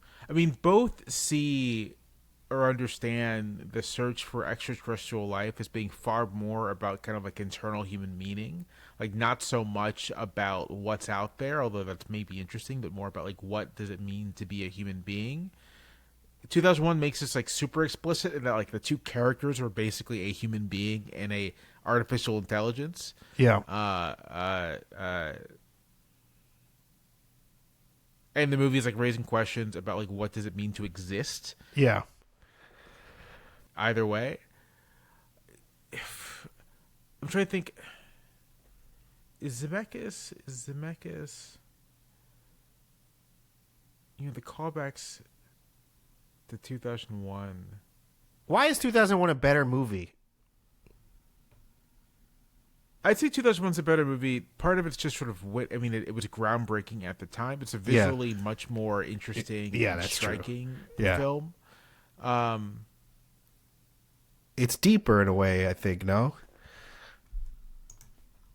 see or understand the search for extraterrestrial life as being far more about kind of like internal human meaning, like not so much about what's out there, although that's maybe interesting, but more about like what does it mean to be a human being. 2001 makes this like super explicit in that like the two characters are basically a human being and a artificial intelligence. Yeah. And the movie is like raising questions about like what does it mean to exist. Yeah. Either way, I'm trying to think. Is Zemeckis? The callbacks to 2001. Why is 2001 a better movie? I'd say 2001's a better movie. Part of it's just sort of it was groundbreaking at the time. It's a visually much more interesting, and striking film. It's deeper in a way, I think. No.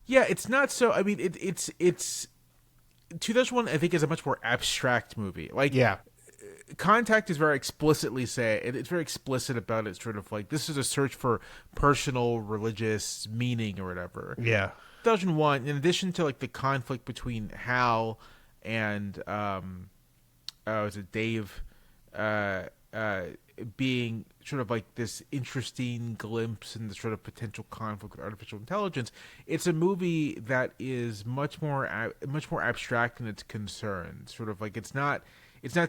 Yeah, it's not so. I mean, it's 2001. I think is a much more abstract movie. Like, Contact is very explicitly it's very explicit about it. Sort of like this is a search for personal religious meaning or whatever. Yeah. 2001. In addition to like the conflict between Hal and was it Dave? Being sort of like this interesting glimpse in the sort of potential conflict with artificial intelligence, it's a movie that is much more abstract in its concerns. Sort of like it's not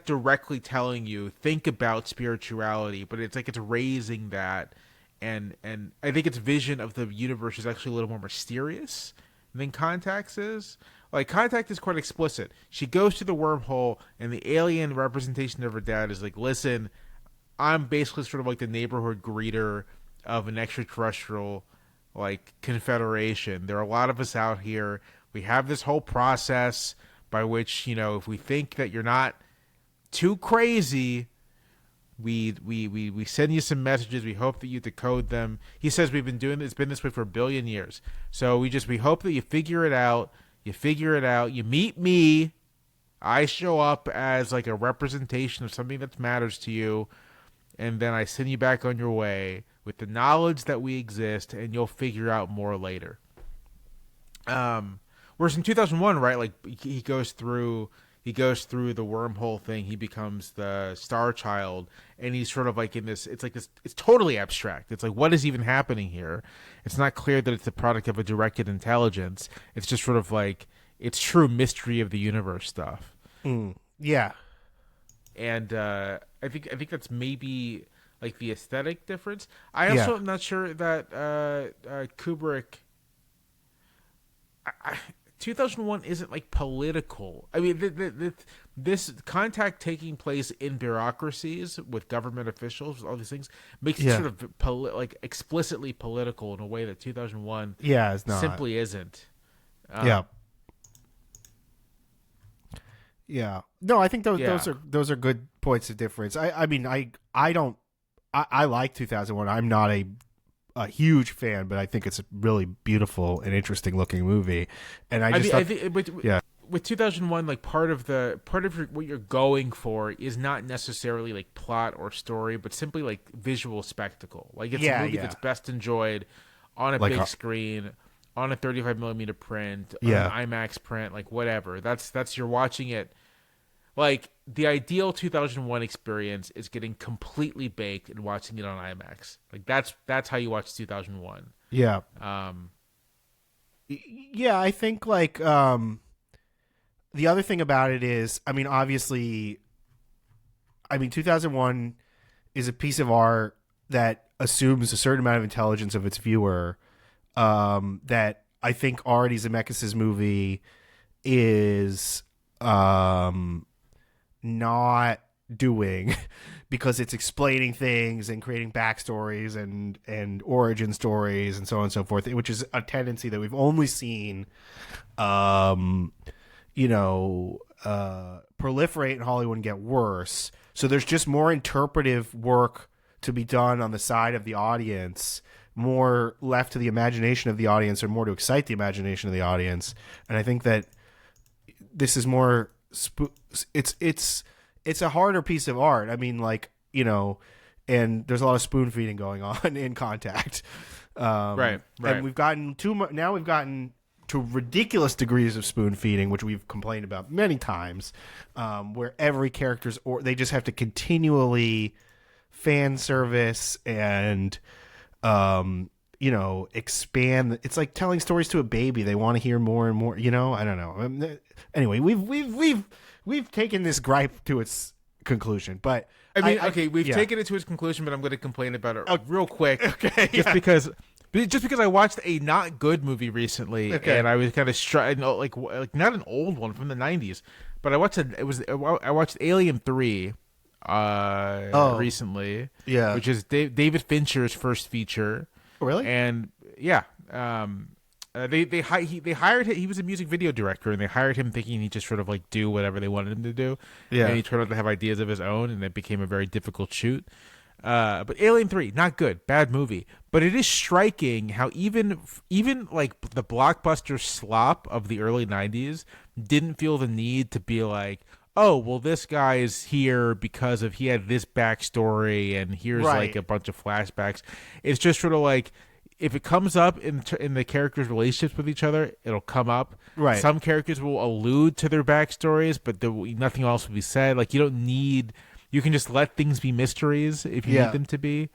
directly telling you think about spirituality, but it's like it's raising that, and I think its vision of the universe is actually a little more mysterious than Contact's is. Like, Contact is quite explicit. She goes to the wormhole, and the alien representation of her dad is like, listen, I'm basically sort of like the neighborhood greeter of an extraterrestrial, like, confederation. There are a lot of us out here. We have this whole process by which, if we think that you're not too crazy, we send you some messages. We hope that you decode them. He says we've been doing this. It's been this way for 1 billion years. So we hope that you figure it out. You meet me. I show up as like a representation of something that matters to you. And then I send you back on your way with the knowledge that we exist, and you'll figure out more later. Whereas in 2001, right, like he goes through he goes through the wormhole thing. He becomes the Star Child, and he's sort of like in this. It's like this. It's totally abstract. It's like, what is even happening here? It's not clear that it's the product of a directed intelligence. It's just sort of like it's true mystery of the universe stuff. Yeah, and I think that's maybe like the aesthetic difference. I also am not sure that Kubrick. 2001 isn't like political. I mean, this contact taking place in bureaucracies with government officials, all these things, makes it sort of like explicitly political in a way that 2001 it's not. simply isn't. Yeah. No, I think those are good points of difference. I mean, I like 2001. I'm not a huge fan, but I think it's a really beautiful and interesting looking movie. And I think with 2001, like part of what you're going for is not necessarily like plot or story, but simply like visual spectacle. Like it's a movie that's best enjoyed on a like big screen, on a 35 millimeter print, on an IMAX print, like whatever. That's you're watching it. Like the ideal 2001 experience is getting completely baked and watching it on IMAX. Like that's how you watch 2001. Yeah. Yeah, I think like the other thing about it is, I mean, obviously, 2001 is a piece of art that assumes a certain amount of intelligence of its viewer. That I think already Zemeckis' movie is not doing, because it's explaining things and creating backstories and origin stories and so on and so forth, which is a tendency that we've only seen proliferate in Hollywood and get worse. So there's just more interpretive work to be done on the side of the audience, more left to the imagination of the audience, or more to excite the imagination of the audience. And I think that this is more it's a harder piece of art. I mean, like, and there's a lot of spoon feeding going on in Contact. Right. And we've gotten now we've gotten to ridiculous degrees of spoon feeding, which we've complained about many times, where every character's they just have to continually fan service and expand. It's like telling stories to a baby. They want to hear more and more. I don't know. Anyway, we've taken this gripe to its conclusion, but we've taken it to its conclusion. But I'm going to complain about it real quick, okay? Just because I watched a not good movie recently, and I was kind of like not an old one from the 90s, but I watched Alien 3 recently, which is David Fincher's first feature. Really? And they hired him. He was a music video director, and they hired him thinking he'd just sort of like do whatever they wanted him to do. Yeah. And he turned out to have ideas of his own, and it became a very difficult shoot. But Alien 3, not good, bad movie. But it is striking how even like the blockbuster slop of the early 90s didn't feel the need to be like, oh, well, this guy is here because he had this backstory, and here's like a bunch of flashbacks. It's just sort of like, if it comes up in the characters' relationships with each other, it'll come up. Right. Some characters will allude to their backstories, but nothing else will be said. Like, you can just let things be mysteries if you need them to be.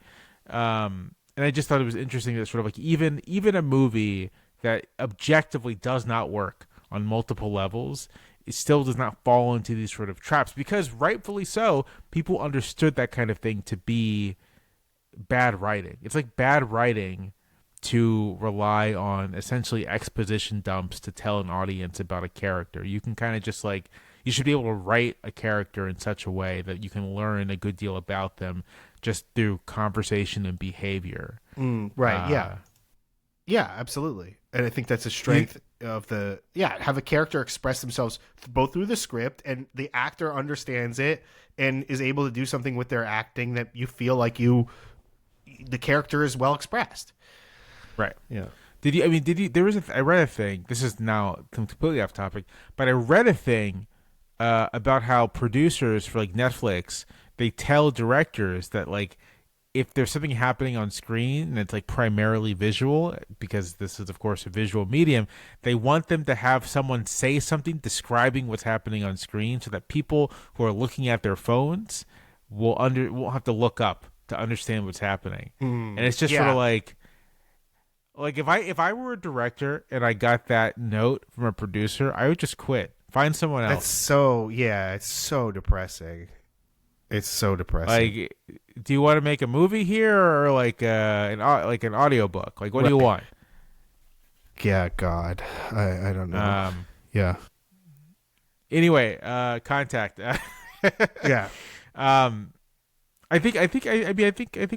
And I just thought it was interesting that sort of like even a movie that objectively does not work on multiple levels, it still does not fall into these sort of traps, because rightfully so, people understood that kind of thing to be bad writing. It's like bad writing to rely on essentially exposition dumps to tell an audience about a character. You can kind of just like, you should be able to write a character in such a way that you can learn a good deal about them just through conversation and behavior. Yeah, absolutely. And I think that's a strength of have a character express themselves both through the script, and the actor understands it and is able to do something with their acting that you feel like the character is well expressed. Right. Yeah. I read a thing, this is now completely off topic, but I read a thing about how producers for like Netflix, they tell directors that like if there's something happening on screen and it's like primarily visual, because this is of course a visual medium, they want them to have someone say something describing what's happening on screen so that people who are looking at their phones won't have to look up to understand what's happening. And it's just sort of like if I were a director and I got that note from a producer, I would just quit. Find someone else. It's so depressing. It's so depressing. Like, do you want to make a movie here or like an audiobook? Like, what do you want? Yeah, God, I don't know. Yeah. Anyway, Contact. Yeah. I think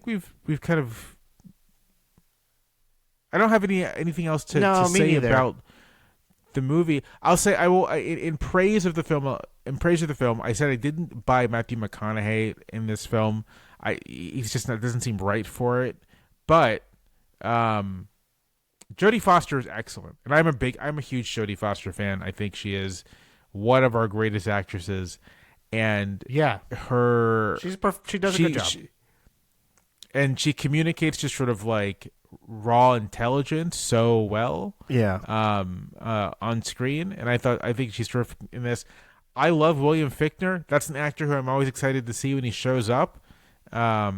we've kind of. I don't have anything else to say about the movie. I'll say I will in praise of the film. In praise of the film, I said I didn't buy Matthew McConaughey in this film. He's just not, doesn't seem right for it. But Jodie Foster is excellent, and I'm a huge Jodie Foster fan. I think she is one of our greatest actresses, and she does a good job. And she communicates just sort of like raw intelligence so well. Yeah. On screen, and I think she's terrific in this. I love William Fichtner. That's an actor who I'm always excited to see when he shows up.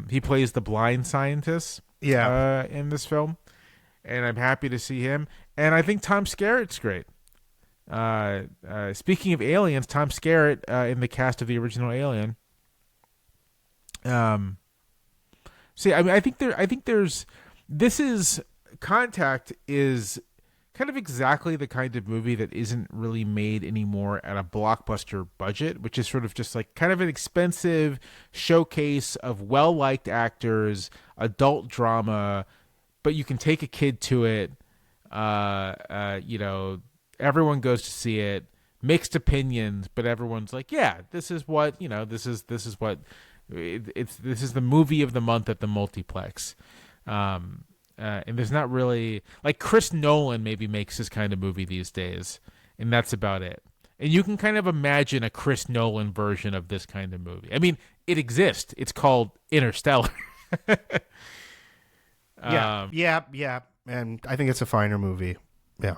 He plays the blind scientist. Yeah. In this film, and I'm happy to see him. And I think Tom Skerritt's great. Speaking of aliens, Tom Skerritt in the cast of the original Alien. See, I mean, I think there's. This is Contact is kind of exactly the kind of movie that isn't really made anymore at a blockbuster budget, which is sort of just like kind of an expensive showcase of well-liked actors, adult drama, but you can take a kid to it. Everyone goes to see it, mixed opinions, but everyone's like, yeah, this is what, this is the movie of the month at the multiplex. And there's not really like Chris Nolan maybe makes this kind of movie these days, and that's about it. And you can kind of imagine a Chris Nolan version of this kind of movie. I mean, it exists. It's called Interstellar. Yeah. And I think it's a finer movie. Yeah.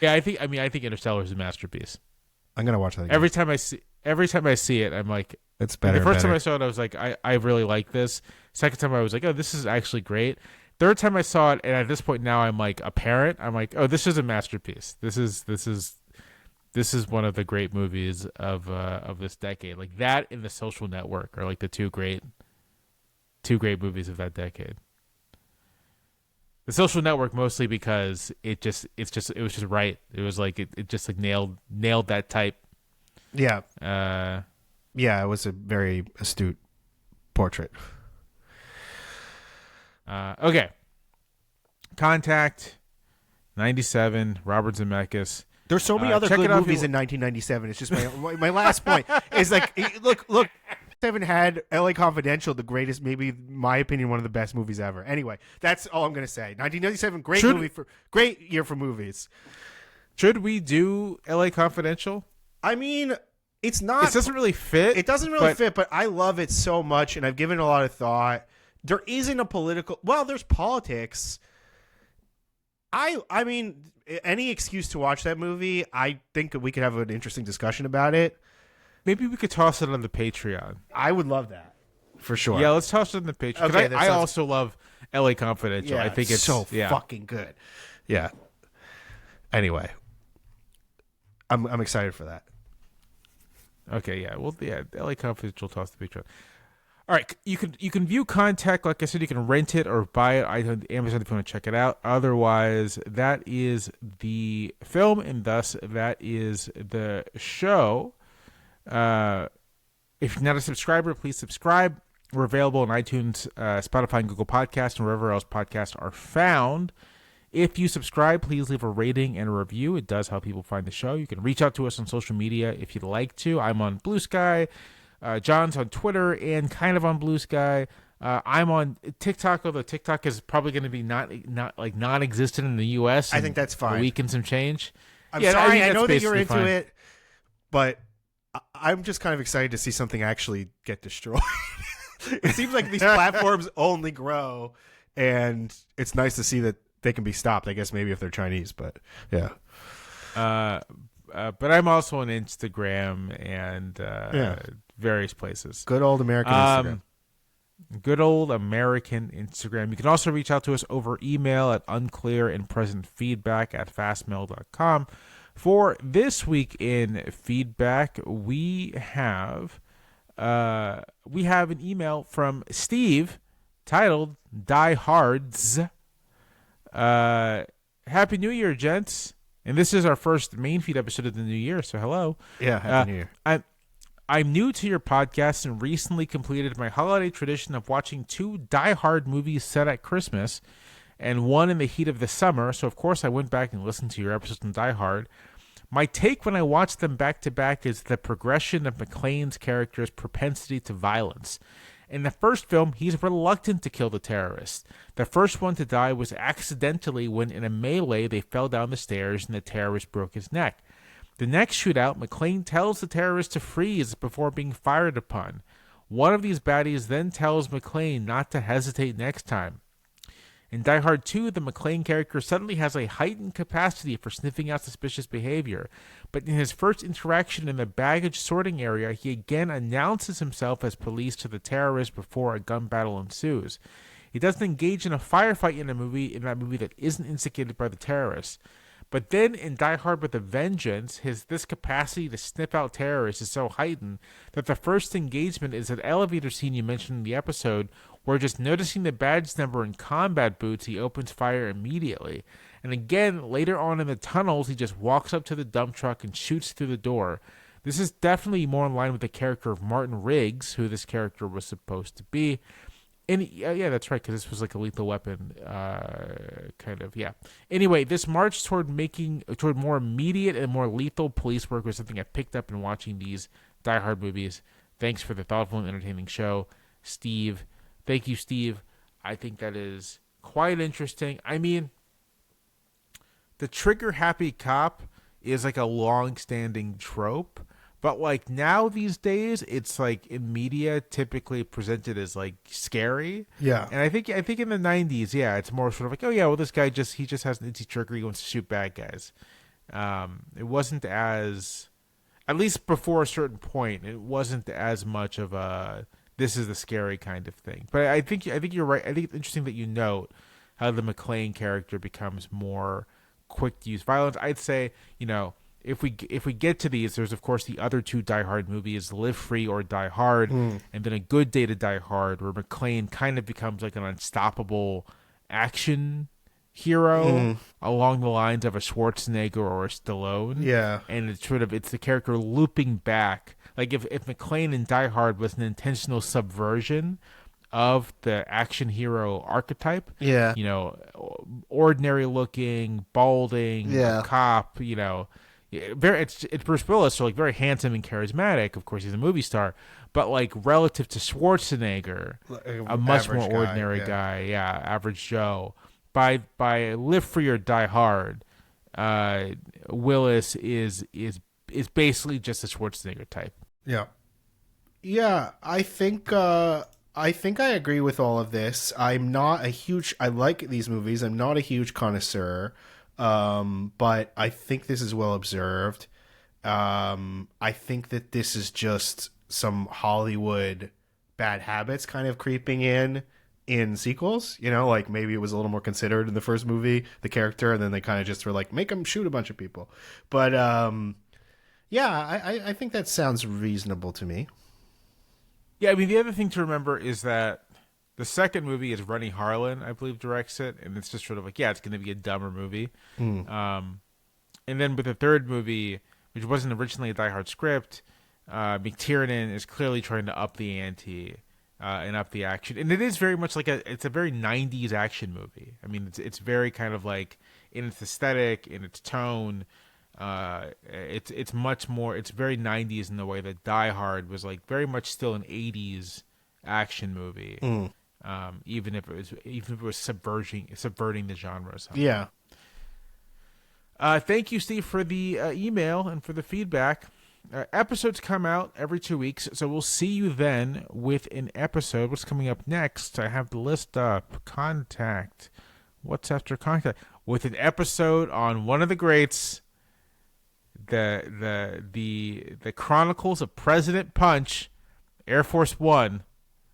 Yeah, I think Interstellar is a masterpiece. I'm gonna watch that again. Every time I see it, I'm like, it's better. The first time I saw it, I was like, I really like this. Second time I was like, oh, this is actually great. Third time I saw it, and at this point now I'm like a parent. I'm like, oh, this is a masterpiece. This is one of the great movies of this decade. Like that and The Social Network are like the two great movies of that decade. The Social Network mostly because it was just right. It was like it just like nailed that type. Yeah. Yeah, it was a very astute portrait. Okay. Contact, 97, Robert Zemeckis. There's so many other good movies in 1997. It's just my last point is like, look, Seven had LA Confidential, the greatest, maybe in my opinion, one of the best movies ever. Anyway, that's all I'm going to say. 1997, great year for movies. Should we do LA Confidential? I mean, it's not. It doesn't really fit. It doesn't really fit, but I love it so much, and I've given it a lot of thought. There isn't a political. Well, there's politics. I mean, any excuse to watch that movie. I think we could have an interesting discussion about it. Maybe we could toss it on the Patreon. I would love that for sure. Yeah, let's toss it on the Patreon. Okay, I also love LA Confidential. Yeah, I think it's so fucking good. Yeah. Anyway, I'm excited for that. Okay, yeah. Well, yeah, LA Confidential, toss the Patreon. All right, you can view Contact. Like I said, you can rent it or buy it on Amazon if you want to check it out. Otherwise, that is the film, and thus that is the show. If you're not a subscriber, please subscribe. We're available on iTunes, Spotify, and Google Podcasts, and wherever else podcasts are found. If you subscribe, please leave a rating and a review. It does help people find the show. You can reach out to us on social media if you'd like to. I'm on Blue Sky. John's on Twitter and kind of on Blue Sky. I'm on TikTok, although TikTok is probably going to be not non-existent in the U.S. I think that's fine. A week and some change. I'm sorry. I know that you're into it, but I'm just kind of excited to see something actually get destroyed. It seems like these platforms only grow, and it's nice to see that they can be stopped. I guess maybe if they're Chinese, but yeah. But I'm also on Instagram and various places. Good old American Instagram. Good old American Instagram. You can also reach out to us over email at unclearandpresentfeedback@fastmail.com. For this week in feedback, we have an email from Steve titled Die Hards. Happy New Year, gents. And this is our first main feed episode of the new year, so hello. Yeah, Happy New Year. I'm new to your podcast and recently completed my holiday tradition of watching 2 Die Hard movies set at Christmas and one in the heat of the summer, so of course I went back and listened to your episodes on Die Hard. My take when I watched them back to back is the progression of McClane's character's propensity to violence. In the first film, he's reluctant to kill the terrorists. The first one to die was accidentally when in a melee they fell down the stairs and the terrorist broke his neck. The next shootout, McClane tells the terrorists to freeze before being fired upon. One of these baddies then tells McClane not to hesitate next time. In Die Hard 2, the McClane character suddenly has a heightened capacity for sniffing out suspicious behavior, but in his first interaction in the baggage sorting area, he again announces himself as police to the terrorists before a gun battle ensues. He doesn't engage in a firefight in that movie that isn't instigated by the terrorists. But then in Die Hard with a Vengeance, this capacity to sniff out terrorists is so heightened that the first engagement is an elevator scene you mentioned in the episode, where just noticing the badge number in combat boots, he opens fire immediately. And again, later on in the tunnels, he just walks up to the dump truck and shoots through the door. This is definitely more in line with the character of Martin Riggs, who this character was supposed to be. And yeah, that's right, because this was like a Lethal Weapon kind of, yeah. Anyway, this march toward more immediate and more lethal police work was something I picked up in watching these Die Hard movies. Thanks for the thoughtful and entertaining show, Steve. Thank you, Steve. I think that is quite interesting. I mean, the trigger-happy cop is like a long-standing trope. But like now these days, it's like in media typically presented as like scary. Yeah. And I think in the 90s, yeah, it's more sort of like, oh yeah, well this guy just has an itchy trigger, he wants to shoot bad guys. It wasn't as, at least before a certain point, it wasn't as much of a this is the scary kind of thing. But I think you're right. I think it's interesting that you note how the McClane character becomes more quick to use violence. I'd say, if we get to these, there's of course the other 2 Die Hard movies, Live Free or Die Hard, and then A Good Day to Die Hard, where McClane kind of becomes like an unstoppable action hero along the lines of a Schwarzenegger or a Stallone. Yeah. And it's the character looping back. Like if McClane in Die Hard was an intentional subversion of the action hero archetype. Yeah. Ordinary looking, balding, cop, it's Bruce Willis, so like very handsome and charismatic. Of course, he's a movie star, but like relative to Schwarzenegger, a much more ordinary guy, average Joe. By Live Free or Die Hard, Willis is basically just a Schwarzenegger type. Yeah, yeah. I think I agree with all of this. I like these movies. I'm not a huge connoisseur. But I think this is well observed. I think that this is just some Hollywood bad habits kind of creeping in sequels. Like maybe it was a little more considered in the first movie, the character, and then they kind of just were like, make him shoot a bunch of people. But yeah, I think that sounds reasonable to me. Yeah, I mean, the other thing to remember is that the second movie is Rennie Harlin, I believe, directs it, and it's just sort of like, yeah, it's going to be a dumber movie. And then with the third movie, which wasn't originally a Die Hard script, McTiernan is clearly trying to up the ante and up the action, and it is very much like it's a very 90s action movie. I mean, it's very kind of like in its aesthetic, in its tone. It's much more. It's very 90s in the way that Die Hard was like very much still an 80s action movie. Even if it was subverting the genre somehow. Yeah. Thank you, Steve, for the email and for the feedback. Episodes come out every 2 weeks, so we'll see you then with an episode. What's coming up next? I have the list up. Contact. What's after Contact? With an episode on one of the greats, the Chronicles of President Punch, Air Force One.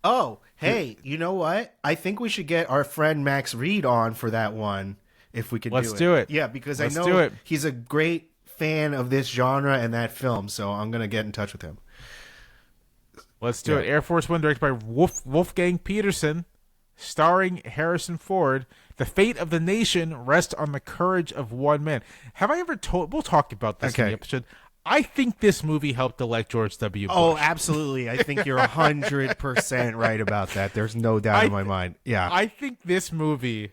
Oh, hey, you know what? I think we should get our friend Max Reed on for that one if we can do it. Let's do it. Yeah, because Let's I do know it. he's a great fan of this genre and that film, so I'm going to get in touch with him. Let's do it. Air Force One, directed by Wolfgang Peterson, starring Harrison Ford. The fate of the nation rests on the courage of one man. Have I ever told? We'll talk about this in the episode. I think this movie helped elect George W. Bush. Oh, absolutely. I think you're 100% right about that. There's no doubt in my mind. Yeah. I think this movie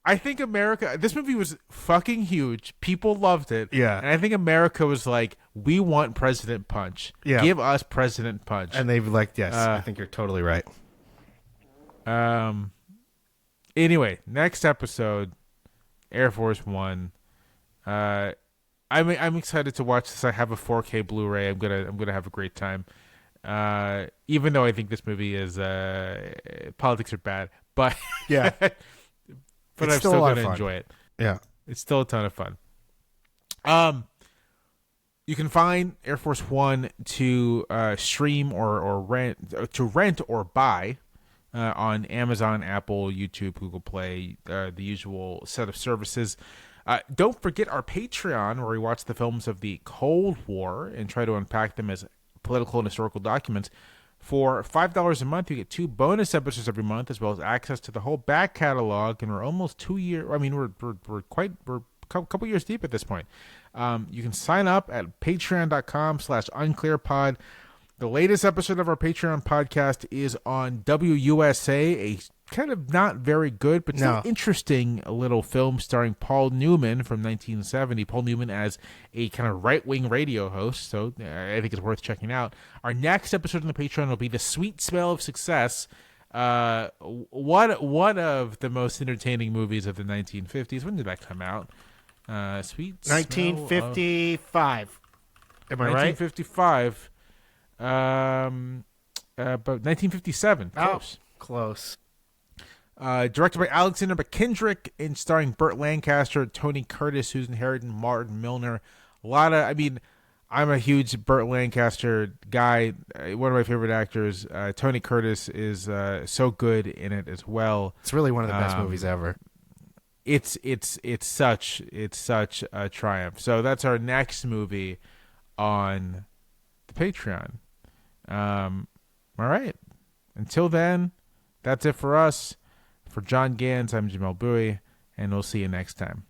was fucking huge. People loved it. Yeah. And I think America was like, we want President Punch. Yeah. Give us President Punch. And they've like, yes, I think you're totally right. Anyway, next episode, Air Force One. I'm excited to watch this. I have a 4K Blu-ray. I'm gonna have a great time. Even though I think this movie is politics are bad, but yeah, but I'm still gonna enjoy it. Yeah, it's still a ton of fun. You can find Air Force One to stream or rent or buy on Amazon, Apple, YouTube, Google Play, the usual set of services. Don't forget our Patreon, where we watch the films of the Cold War and try to unpack them as political and historical documents. For $5 a month, you get 2 bonus episodes every month, as well as access to the whole back catalog. And we're almost 2 years. I mean, we're a couple years deep at this point. You can sign up at patreon.com/unclearpod. The latest episode of our Patreon podcast is on WUSA, a kind of not very good, but still interesting little film starring Paul Newman from 1970. Paul Newman as a kind of right-wing radio host, so I think it's worth checking out. Our next episode on the Patreon will be The Sweet Smell of Success, one of the most entertaining movies of the 1950s. When did that come out? Sweet 1955. Am I right? 1955. But 1957. Close. Close. Directed by Alexander McKendrick and starring Burt Lancaster, Tony Curtis, Susan Harrington, Martin Milner. I'm a huge Burt Lancaster guy. One of my favorite actors. Tony Curtis is so good in it as well. It's really one of the best movies ever. It's such a triumph. So that's our next movie on the Patreon. All right. Until then, that's it for us. For John Gans, I'm Jamelle Bowie, and we'll see you next time.